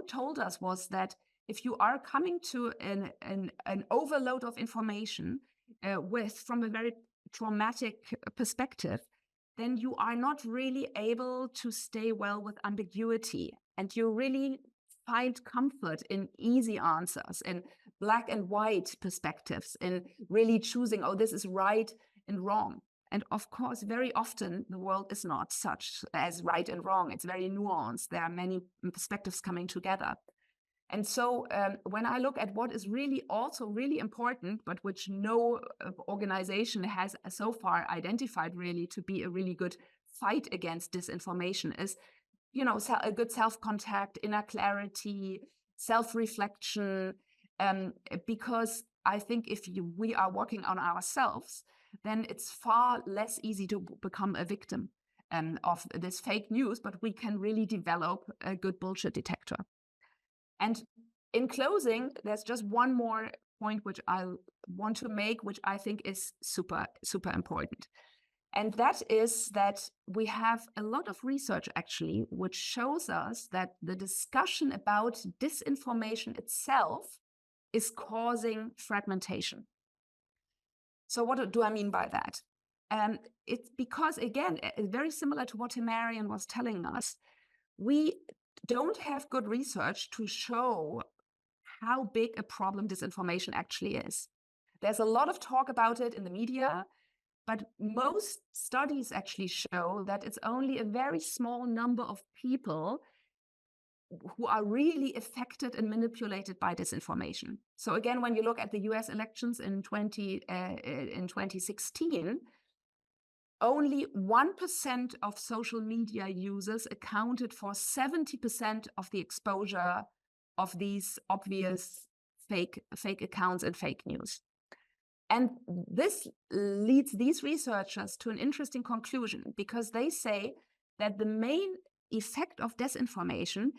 told us was that if you are coming to an overload of information from a very traumatic perspective, then you are not really able to stay well with ambiguity. And you really find comfort in easy answers, in black and white perspectives, in really choosing, oh, this is right and wrong. And of course, very often the world is not such as right and wrong. It's very nuanced. There are many perspectives coming together. And so when I look at what is really also really important, but which no organization has so far identified really to be a really good fight against disinformation, is, a good self-contact, inner clarity, self-reflection, because I think if we are working on ourselves, then it's far less easy to become a victim of this fake news, but we can really develop a good bullshit detector. And in closing, there's just one more point which I want to make, which I think is super, super important. And that is that we have a lot of research actually, which shows us that the discussion about disinformation itself is causing fragmentation. So what do I mean by that? It's because, again, very similar to what Marian was telling us, we don't have good research to show how big a problem disinformation actually is. There's a lot of talk about it in the media, but most studies actually show that it's only a very small number of people who are really affected and manipulated by disinformation. So again, when you look at the US elections in 2016, only 1% of social media users accounted for 70% of the exposure of these obvious fake accounts and fake news. And this leads these researchers to an interesting conclusion, because they say that the main effect of disinformation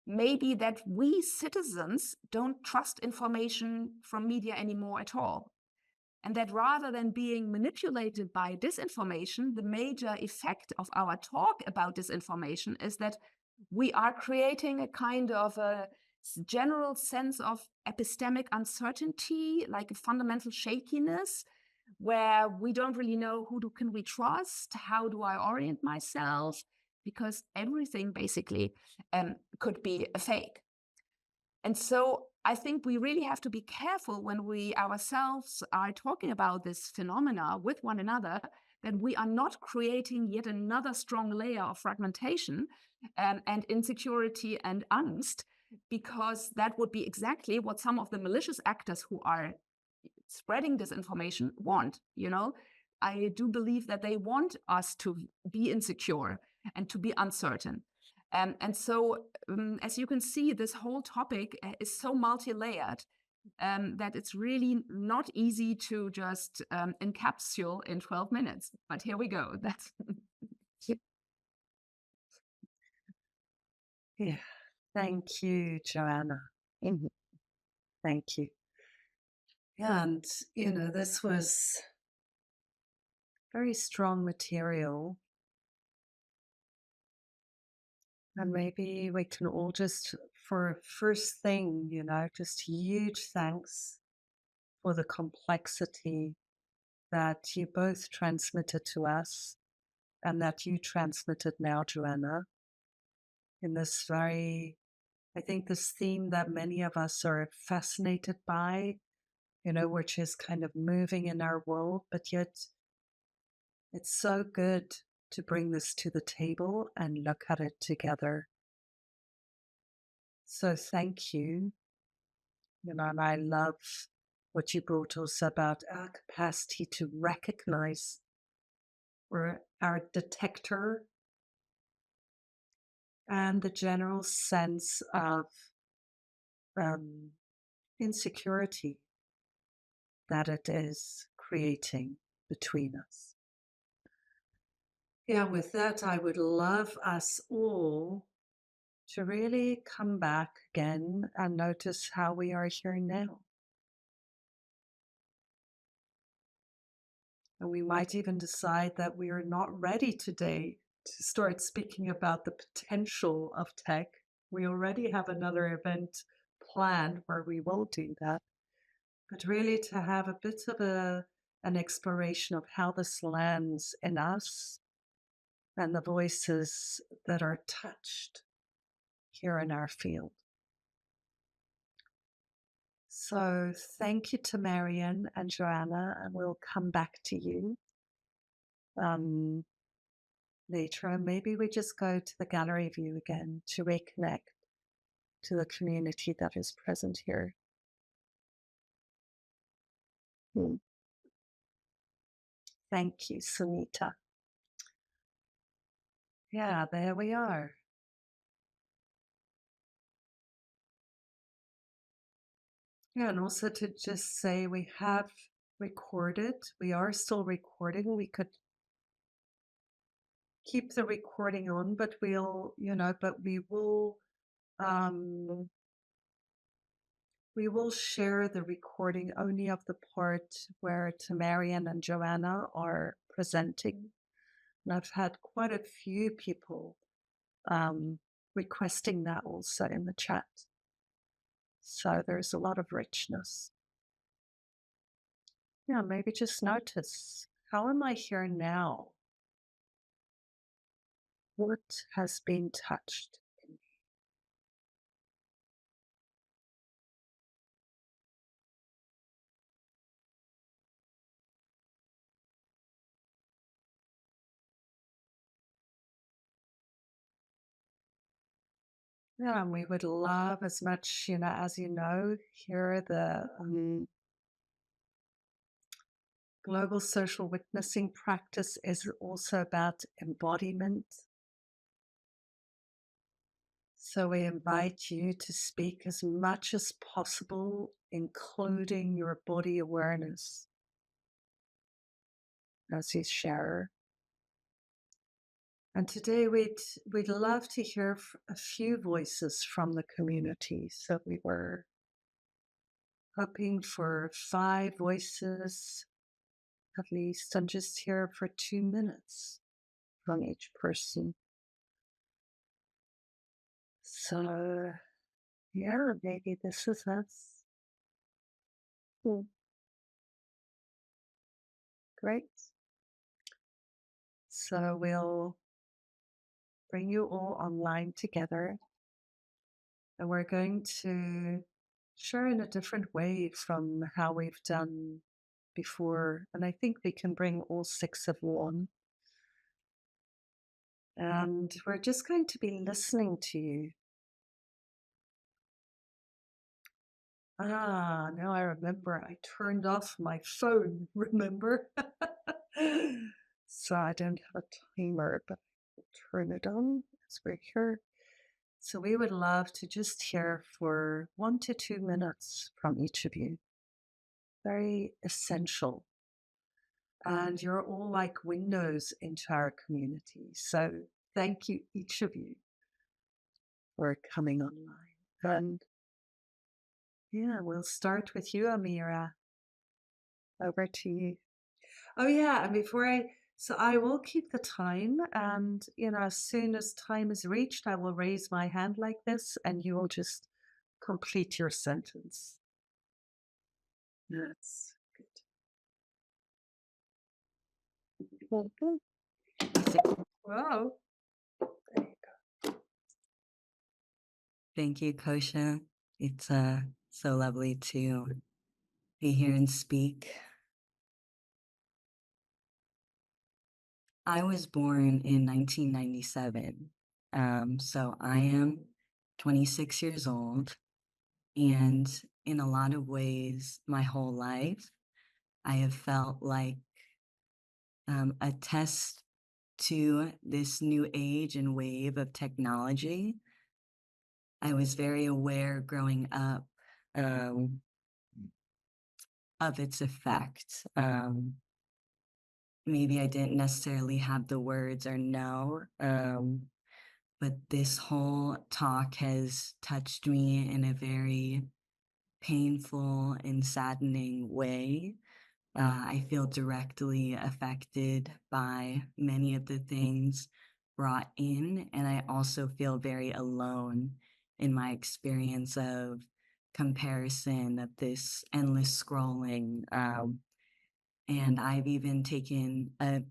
may be that we citizens don't trust information from media anymore at all. And that rather than being manipulated by disinformation, the major effect of our talk about disinformation is that we are creating a kind of a general sense of epistemic uncertainty, like a fundamental shakiness, where we don't really know can we trust, how do I orient myself, because everything basically could be a fake. And so I think we really have to be careful when we ourselves are talking about this phenomena with one another, that we are not creating yet another strong layer of fragmentation and insecurity and angst, because that would be exactly what some of the malicious actors who are spreading disinformation want. I do believe that they want us to be insecure and to be uncertain. And so, as you can see, this whole topic is so multi-layered that it's really not easy to just encapsulate in 12 minutes. But here we go. That's Yeah. Thank you, Joanna. Thank you. And, this was very strong material. And maybe we can all just, for first thing, just huge thanks for the complexity that you both transmitted to us and that you transmitted now, Joanna, in this I think this theme that many of us are fascinated by, which is kind of moving in our world, but yet it's so good to bring this to the table and look at it together. So thank you. And I love what you brought us about our capacity to recognize our detector and the general sense of insecurity that it is creating between us. Yeah, with that, I would love us all to really come back again and notice how we are here now. And we might even decide that we are not ready today to start speaking about the potential of tech. We already have another event planned where we will do that. But really to have a bit of an exploration of how this lands in us and the voices that are touched here in our field. So thank you to Marian and Joanna, and we'll come back to you later. And maybe we just go to the gallery view again to reconnect to the community that is present here. Thank you, Sunita. Yeah, there we are. Yeah, and also to just say we have recorded, we are still recording. We could keep the recording on, but we will share the recording only of the part where Marian and Joanna are presenting. And I've had quite a few people requesting that also in the chat. So there's a lot of richness. Yeah, maybe just notice, how am I here now? What has been touched in me? Yeah, and we would love as much, as you know, here the global social witnessing practice is also about embodiment. So we invite you to speak as much as possible, including your body awareness as you share. And today we'd love to hear a few voices from the community. So we were hoping for 5 voices at least, and just here for 2 minutes from each person. So yeah, maybe this is us. Mm. Great. So we'll bring you all online together, and we're going to share in a different way from how we've done before. And I think we can bring all 6 of you on. And we're just going to be listening to you. Now I remember I turned off my phone, remember? So I don't have a timer, but I'll turn it on as we're here. So we would love to just hear for 1 to 2 minutes from each of you. Very essential. And you're all like windows into our community. So thank you, each of you, for coming online. And yeah, we'll start with you, Amira. Over to you. Oh yeah, and so I will keep the time, and as soon as time is reached, I will raise my hand like this, and you will just complete your sentence. That's good. Mhm. Wow. There you go. Thank you, Kosha. It's so lovely to be here and speak. I was born in 1997, so I am 26 years old, and in a lot of ways, my whole life, I have felt like a test to this new age and wave of technology. I was very aware growing up of its effect. Maybe I didn't necessarily have the words or know, but this whole talk has touched me in a very painful and saddening way. I feel directly affected by many of the things brought in, and I also feel very alone in my experience of comparison, of this endless scrolling. And I've even taken a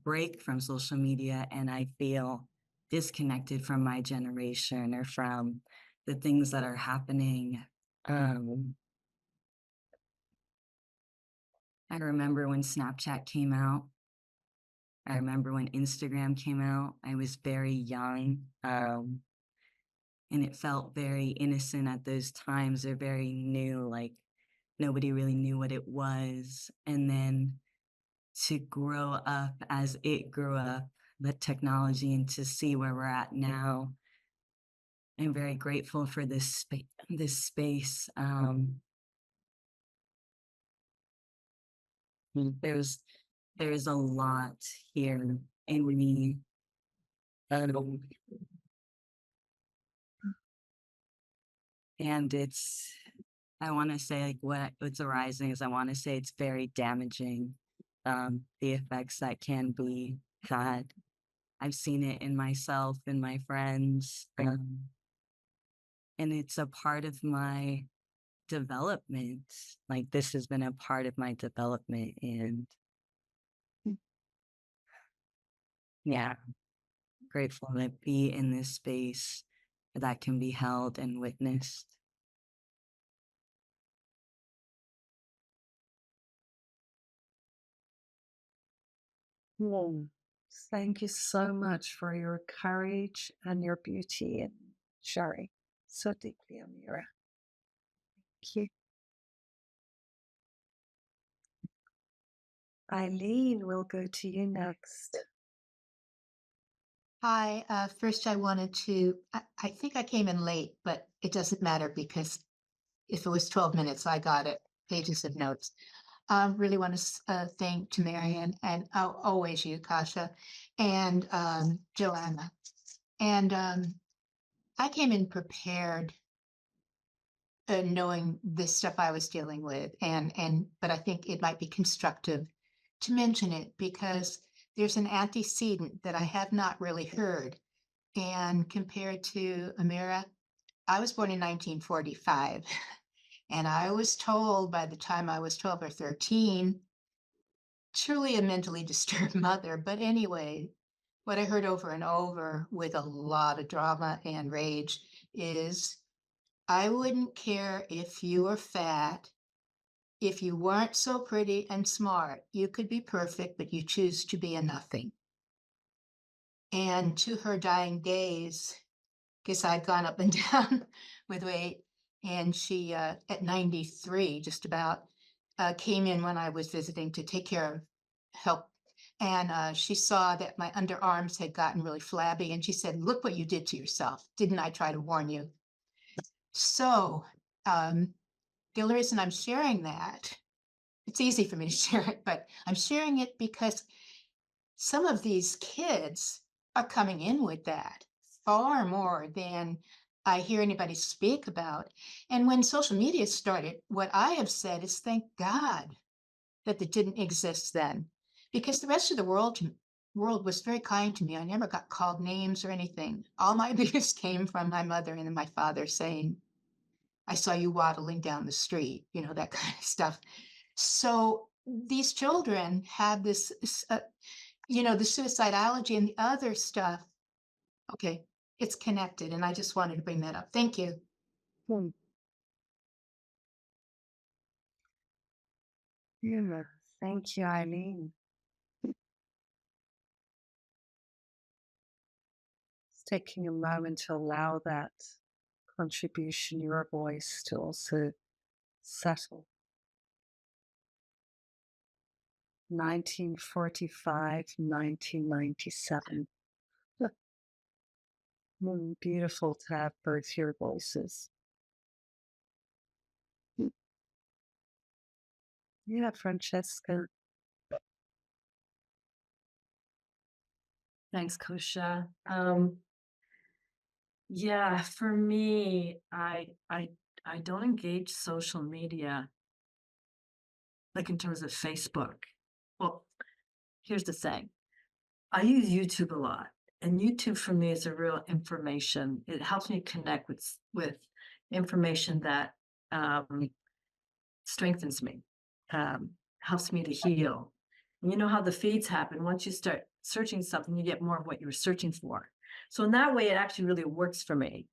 break from social media, and I feel disconnected from my generation or from the things that are happening. I remember when Snapchat came out. I remember when Instagram came out. I was very young, and it felt very innocent at those times. They're very new, like nobody really knew what it was. And then to grow up as it grew up, the technology, and to see where we're at now. I'm very grateful for this space. There's a lot here in me. And I want to say like what's arising is I want to say it's very damaging. The effects that can be had. I've seen it in myself and my friends. And it's a part of my development. Like this has been a part of my development, and yeah, grateful to be in this space that can be held and witnessed. Thank you so much for your courage and your beauty in sharing so deeply, Amira. Thank you. Eileen, we'll go to you next. Hi, first I wanted to, I think I came in late, but it doesn't matter because if it was 12 minutes, I got it, pages of notes. Really want to thank to Marian and always you, Kasha, and Joanna. And I came in prepared, knowing this stuff I was dealing with, but I think it might be constructive to mention it because there's an antecedent that I have not really heard. And compared to Amira, I was born in 1945, and I was told by the time I was 12 or 13, truly a mentally disturbed mother. But anyway, what I heard over and over with a lot of drama and rage is I wouldn't care if you were fat. If you weren't so pretty and smart, you could be perfect, but you choose to be a nothing. And to her dying days, because I'd gone up and down with weight, and she, at 93, just about, came in when I was visiting to take care of help. And she saw that my underarms had gotten really flabby, and she said, "Look what you did to yourself. Didn't I try to warn you?" So, the only reason I'm sharing that, it's easy for me to share it, but I'm sharing it because some of these kids are coming in with that far more than I hear anybody speak about. And when social media started, what I have said is thank God that it didn't exist then, because the rest of the world was very kind to me. I never got called names or anything. All my abuse came from my mother and my father saying, "I saw you waddling down the street," that kind of stuff. So these children have this, the suicidology and the other stuff. Okay, it's connected, and I just wanted to bring that up. Thank you. Hmm. Yeah. Thank you, Eileen. It's taking a moment to allow that contribution, your voice, to also settle. 1945, 1997. Beautiful to have both your voices. Yeah, Francesca. Thanks, Kosha. Yeah, for me, I don't engage social media like in terms of Facebook. Well, here's the thing. I use YouTube a lot, and YouTube for me is a real information. It helps me connect with information that strengthens me, helps me to heal. And you know how the feeds happen. Once you start searching something, you get more of what you were searching for. So in that way, it actually really works for me.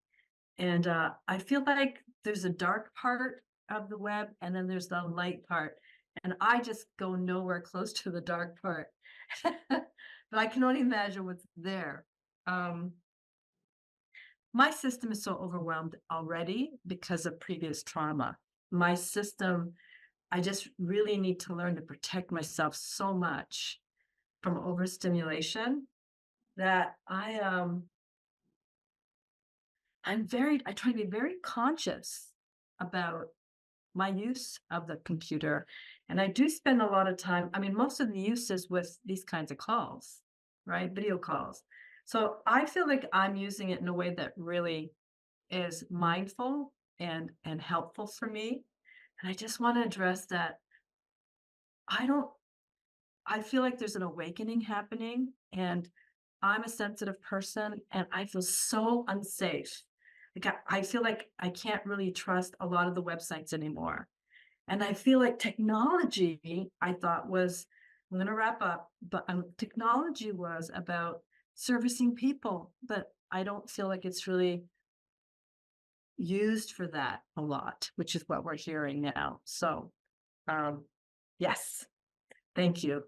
And I feel like there's a dark part of the web, and then there's the light part. And I just go nowhere close to the dark part. But I can only imagine what's there. My system is so overwhelmed already because of previous trauma. My system, I just really need to learn to protect myself so much from overstimulation that I try to be very conscious about my use of the computer. And I do spend a lot of time, most of the use is with these kinds of calls, right? Video calls. So I feel like I'm using it in a way that really is mindful and helpful for me. And I just want to address that I feel like there's an awakening happening, and I'm a sensitive person and I feel so unsafe. Like I feel like I can't really trust a lot of the websites anymore. And I feel like technology, I thought was, I'm going to wrap up, but technology was about servicing people, but I don't feel like it's really used for that a lot, which is what we're hearing now. So, yes, thank you.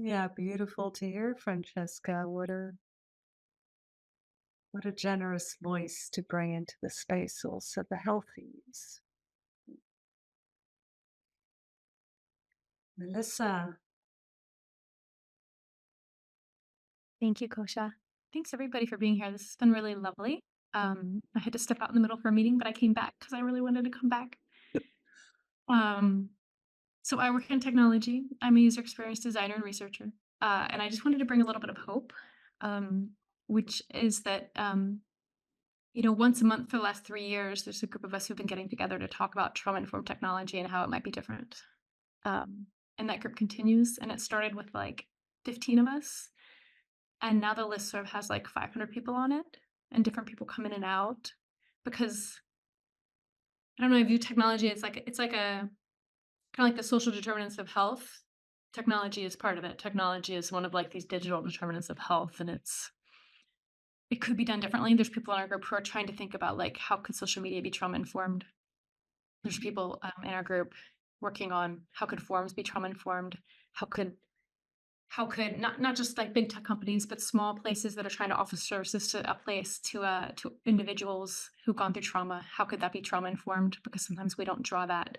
Yeah, beautiful to hear, Francesca. What a generous voice to bring into the space, also the healthies. Melissa. Thank you, Kosha. Thanks everybody for being here. This has been really lovely. I had to step out in the middle for a meeting, but I came back because I really wanted to come back. Um, so I work in technology. I'm a user experience designer and researcher. And I just wanted to bring a little bit of hope, which is that, once a month for the last 3 years, there's a group of us who've been getting together to talk about trauma-informed technology and how it might be different. And that group continues, and it started with like 15 of us. And now the list sort of has like 500 people on it, and different people come in and out because I don't know, I view technology as it's like a kind of like the social determinants of health. Technology is part of it. Technology is one of like these digital determinants of health, and it could be done differently. There's people in our group who are trying to think about like how could social media be trauma informed. There's people in our group working on how could forums be trauma informed. How could not just like big tech companies, but small places that are trying to offer services to to individuals who've gone through trauma, how could that be trauma informed? Because sometimes we don't draw that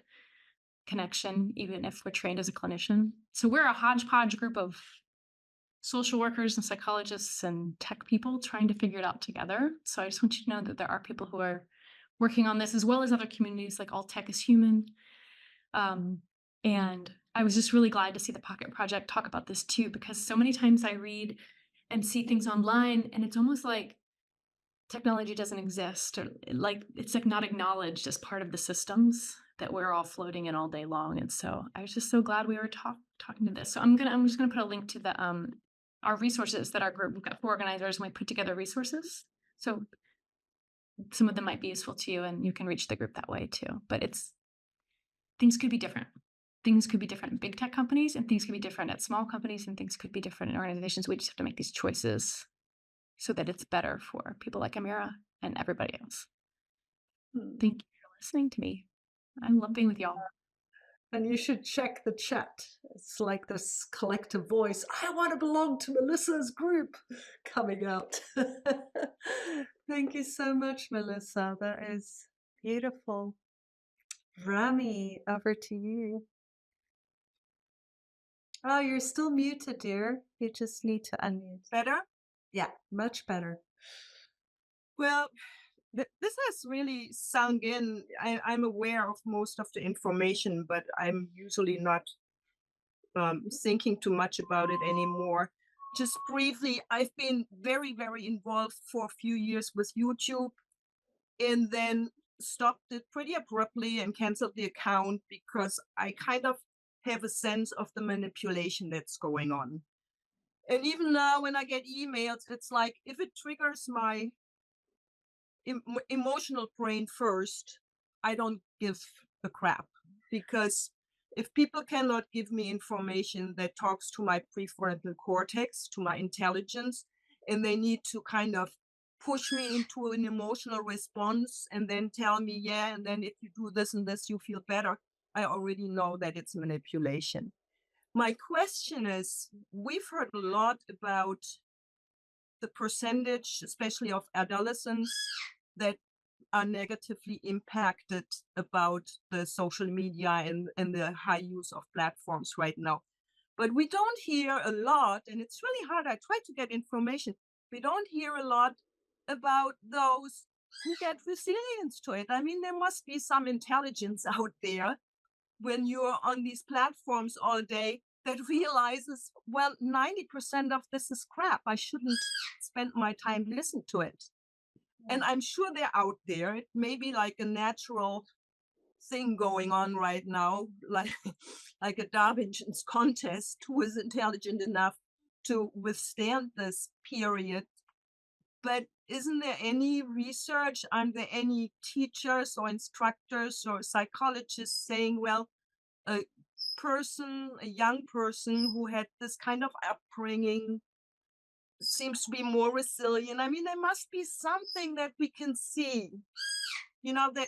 connection, even if we're trained as a clinician. So we're a hodgepodge group of social workers and psychologists and tech people trying to figure it out together. So I just want you to know that there are people who are working on this, as well as other communities like All Tech is Human. And I was just really glad to see the Pocket Project talk about this too, because so many times I read and see things online and it's almost like technology doesn't exist, or like it's like not acknowledged as part of the systems that we're all floating in all day long. And so I was just so glad we were talking to this. So I'm just gonna put a link to the our resources that our group, we've got 4 organizers and we put together resources. So some of them might be useful to you and you can reach the group that way too. But things could be different. Things could be different in big tech companies, and things could be different at small companies, and things could be different in organizations. We just have to make these choices so that it's better for people like Amira and everybody else. Thank you for listening to me. I love being with y'all. And you should check the chat. It's like this collective voice. I want to belong to Melissa's group coming out. Thank you so much, Melissa. That is beautiful. Rami, over to you. Oh, you're still muted, dear. You just need to unmute. Better? Yeah, much better. Well, this has really sunk in. I'm aware of most of the information, but I'm usually not thinking too much about it anymore. Just briefly, I've been very, very involved for a few years with YouTube and then stopped it pretty abruptly and canceled the account because I kind of have a sense of the manipulation that's going on. And even now, when I get emails, it's like if it triggers my emotional brain first, I don't give a crap, because if people cannot give me information that talks to my prefrontal cortex, to my intelligence, and they need to kind of push me into an emotional response and then tell me, yeah, and then if you do this and this, you feel better, I already know that it's manipulation. My question is, we've heard a lot about the percentage, especially of adolescents, that are negatively impacted about the social media and the high use of platforms right now. But we don't hear a lot, and it's really hard. I try to get information. We don't hear a lot about those who get resilience to it. I mean, there must be some intelligence out there when you're on these platforms all day that realizes, well, 90% of this is crap. I shouldn't spend my time listening to it. And I'm sure they're out there. It may be like a natural thing going on right now, like a Da Vinci's contest, who is intelligent enough to withstand this period. But isn't there any research? Are there any teachers or instructors or psychologists saying, well, a young person who had this kind of upbringing seems to be more resilient? I mean, there must be something that we can see. You know, that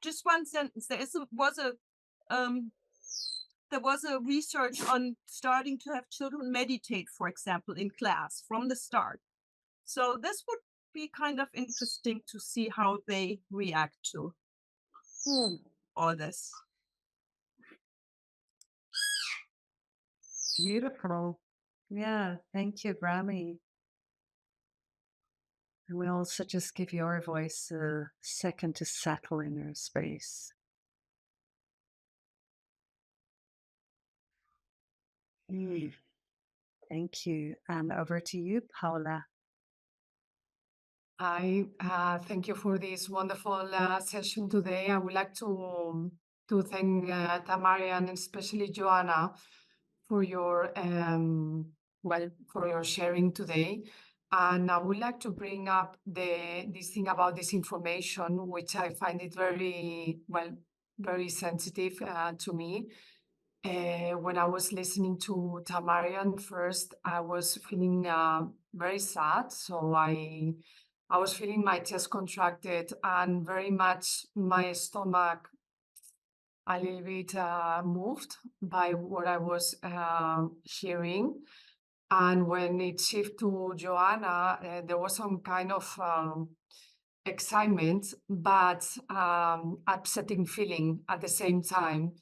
just one sentence. Was a there was a research on starting to have children meditate, for example, in class from the start. So this would be kind of interesting to see how they react to all this. Beautiful. Yeah, thank you, Grammy. And we also just give your voice a second to settle in your space. Thank you. And over to you, Paula. I thank you for this wonderful session today. I would like to thank Tamara and especially Joanna for your for your sharing today. And I would like to bring up this thing about disinformation, which I find it very sensitive to me. When I was listening to Tamarian first, I was feeling very sad. So I was feeling my chest contracted and very much my stomach a little bit moved by what I was hearing. And when it shifted to Joanna, there was some kind of excitement, but upsetting feeling at the same time,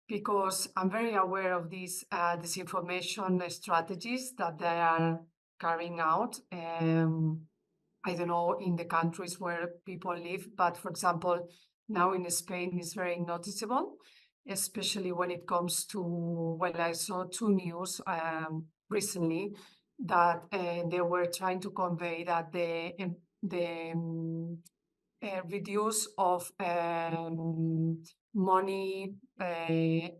because I'm very aware of these disinformation strategies that they are carrying out. I don't know in the countries where people live, but for example, now in Spain it's very noticeable, especially when it comes to, well, I saw two news recently that they were trying to convey that the reduce of money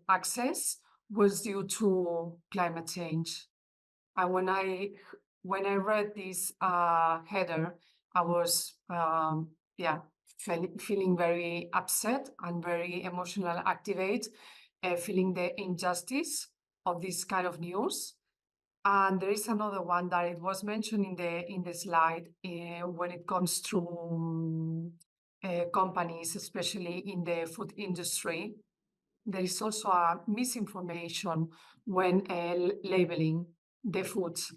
access was due to climate change. And when I read this header, I was feeling very upset and very emotional activate, feeling the injustice of this kind of news. And there is another one that it was mentioned in the slide when it comes to companies, especially in the food industry. There is also a misinformation when labeling the foods.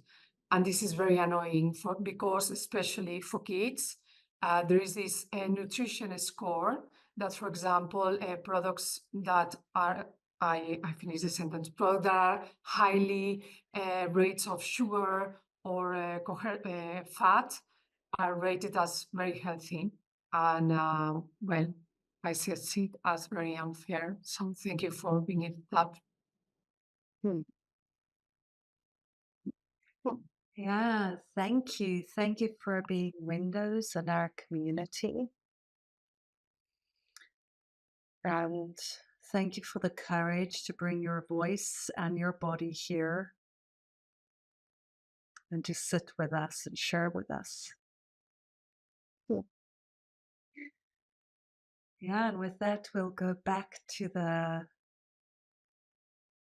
And this is very annoying because especially for kids, there is this nutrition score that, for example, products that are, I finish the sentence, products that are highly rates of sugar or fat are rated as very healthy. And well, I see it as very unfair. So thank you for bringing it up. Yeah, thank you. Thank you for being windows in our community. And thank you for the courage to bring your voice and your body here and to sit with us and share with us. Yeah, and with that, we'll go back to the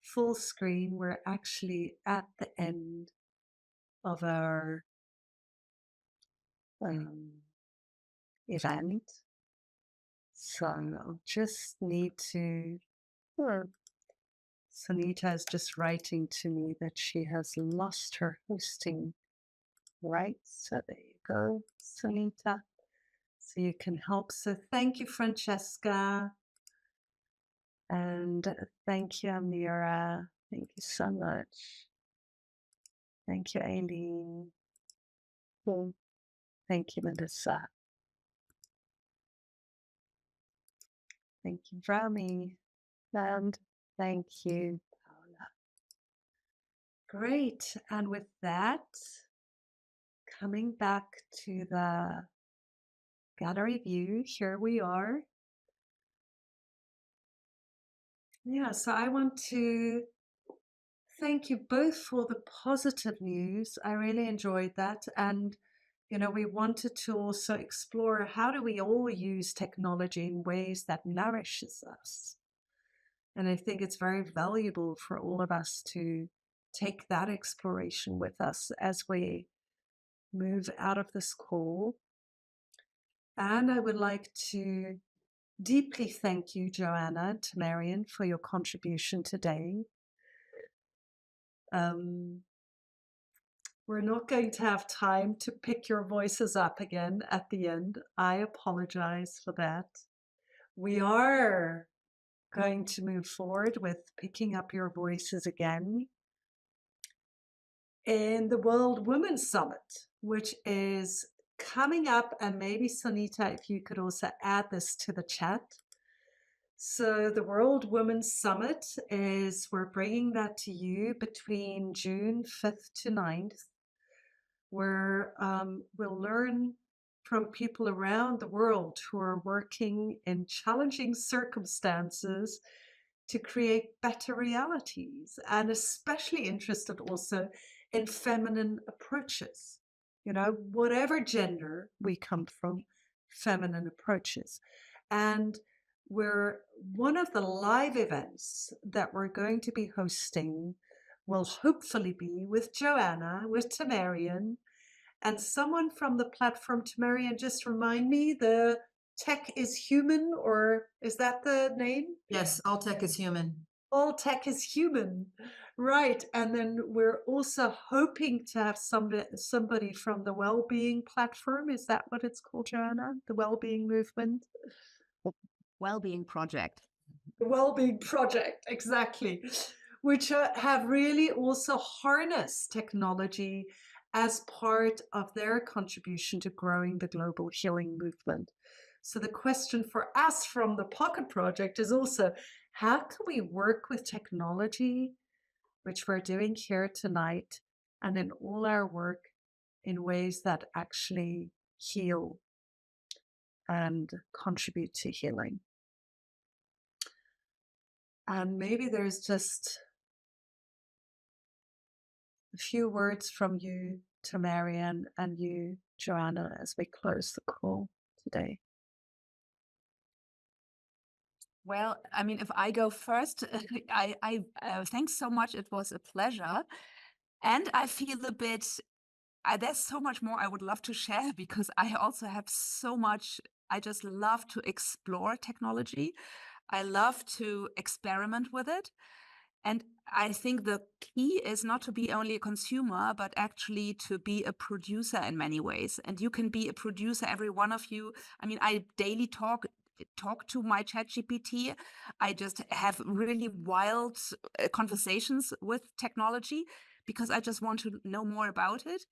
full screen. We're actually at the end of our event. So I'll just need to. Sunita is just writing to me that she has lost her hosting rights. So there you go, Sunita. So you can help. So thank you, Francesca. And thank you, Amira. Thank you so much. Thank you, Aileen. Thank you, Melissa. Thank you, Rami. And thank you, Paula. Great. And with that, coming back to the gallery view, here we are. Yeah, so I want to thank you both for the positive news. I really enjoyed that. And, you know, we wanted to also explore how do we all use technology in ways that nourishes us. And I think it's very valuable for all of us to take that exploration with us as we move out of this call. And I would like to Deeply thank you, Joanna and Marion, for your contribution today. We're not going to have time to pick your voices up again at the end. I apologize for that. We are going to move forward with picking up your voices again in the World Women's Summit, which is coming up. And maybe Sunita, if you could also add this to the chat. So the World Women's Summit we're bringing that to you between June 5th to 9th, where we'll learn from people around the world who are working in challenging circumstances to create better realities, and especially interested also in feminine approaches. You know, whatever gender we come from, feminine approaches. And one of the live events that we're going to be hosting will hopefully be with Joanna, with Tamarian, and someone from the platform. Tamarian, just remind me, the Tech is Human, or is that the name? Yes, all tech is human. All Tech is Human, right? And then we're also hoping to have somebody from the Wellbeing platform. Is that what it's called, Joanna? The Wellbeing Movement? Wellbeing Project. The Wellbeing Project, exactly, which have really also harnessed technology as part of their contribution to growing the global healing movement. So the question for us from the Pocket Project is also, how can we work with technology, which we're doing here tonight, and in all our work, in ways that actually heal and contribute to healing? And maybe there's just a few words from you, Tamarian, and you, Joanna, as we close the call today. Well, I mean, if I go first, I thanks so much. It was a pleasure. And I feel a bit, there's so much more I would love to share, because I also have so much. I just love to explore technology. I love to experiment with it. And I think the key is not to be only a consumer, but actually to be a producer in many ways. And you can be a producer, every one of you. I mean, I daily talk to my ChatGPT. I just have really wild conversations with technology, because I just want to know more about it.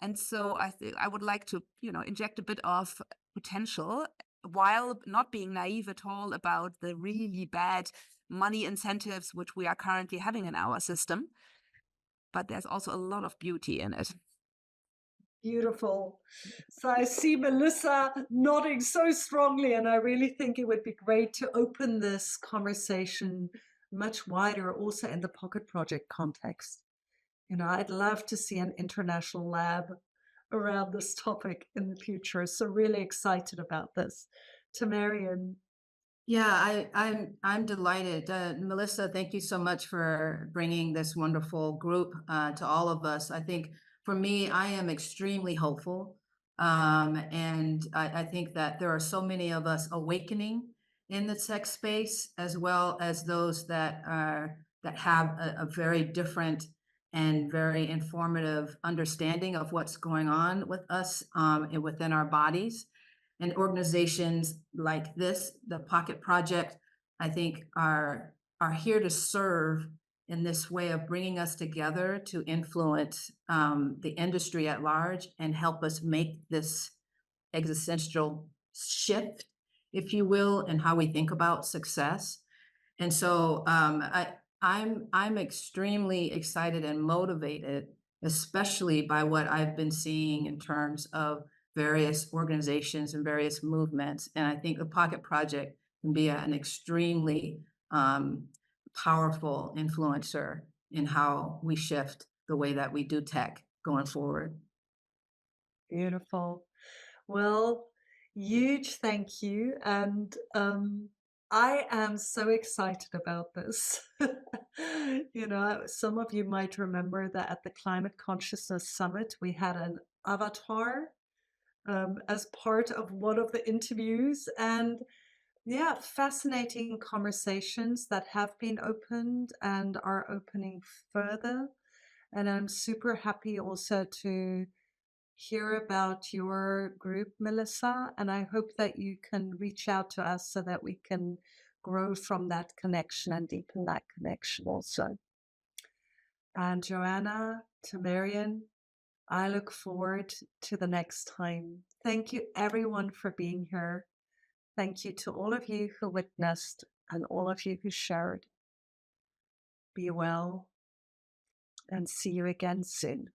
And so I would like to, inject a bit of potential, while not being naive at all about the really bad money incentives which we are currently having in our system. But there's also a lot of beauty in it. Beautiful. So I see Melissa nodding so strongly, and I really think it would be great to open this conversation much wider also in the Pocket Project context. I'd love to see an international lab around this topic in the future. So really excited about this. Tamarian. Yeah, I'm delighted. Melissa, thank you so much for bringing this wonderful group to all of us. I think for me, I am extremely hopeful. And I think that there are so many of us awakening in the tech space, as well as those that have a very different and very informative understanding of what's going on with us and within our bodies. And organizations like this, the Pocket Project, I think are here to serve in this way of bringing us together to influence the industry at large and help us make this existential shift, if you will, in how we think about success. And so I'm extremely excited and motivated, especially by what I've been seeing in terms of various organizations and various movements. And I think the Pocket Project can be an extremely powerful influencer in how we shift the way that we do tech going forward. Beautiful. Well, huge thank you. And I am so excited about this. Some of you might remember that at the Climate Consciousness Summit, we had an avatar as part of one of the interviews. And Yeah, fascinating conversations that have been opened and are opening further. And I'm super happy also to hear about your group, Melissa. And I hope that you can reach out to us so that we can grow from that connection and deepen that connection also. And Joanna, to Marion, I look forward to the next time. Thank you, everyone, for being here. Thank you to all of you who witnessed and all of you who shared. Be well and see you again soon.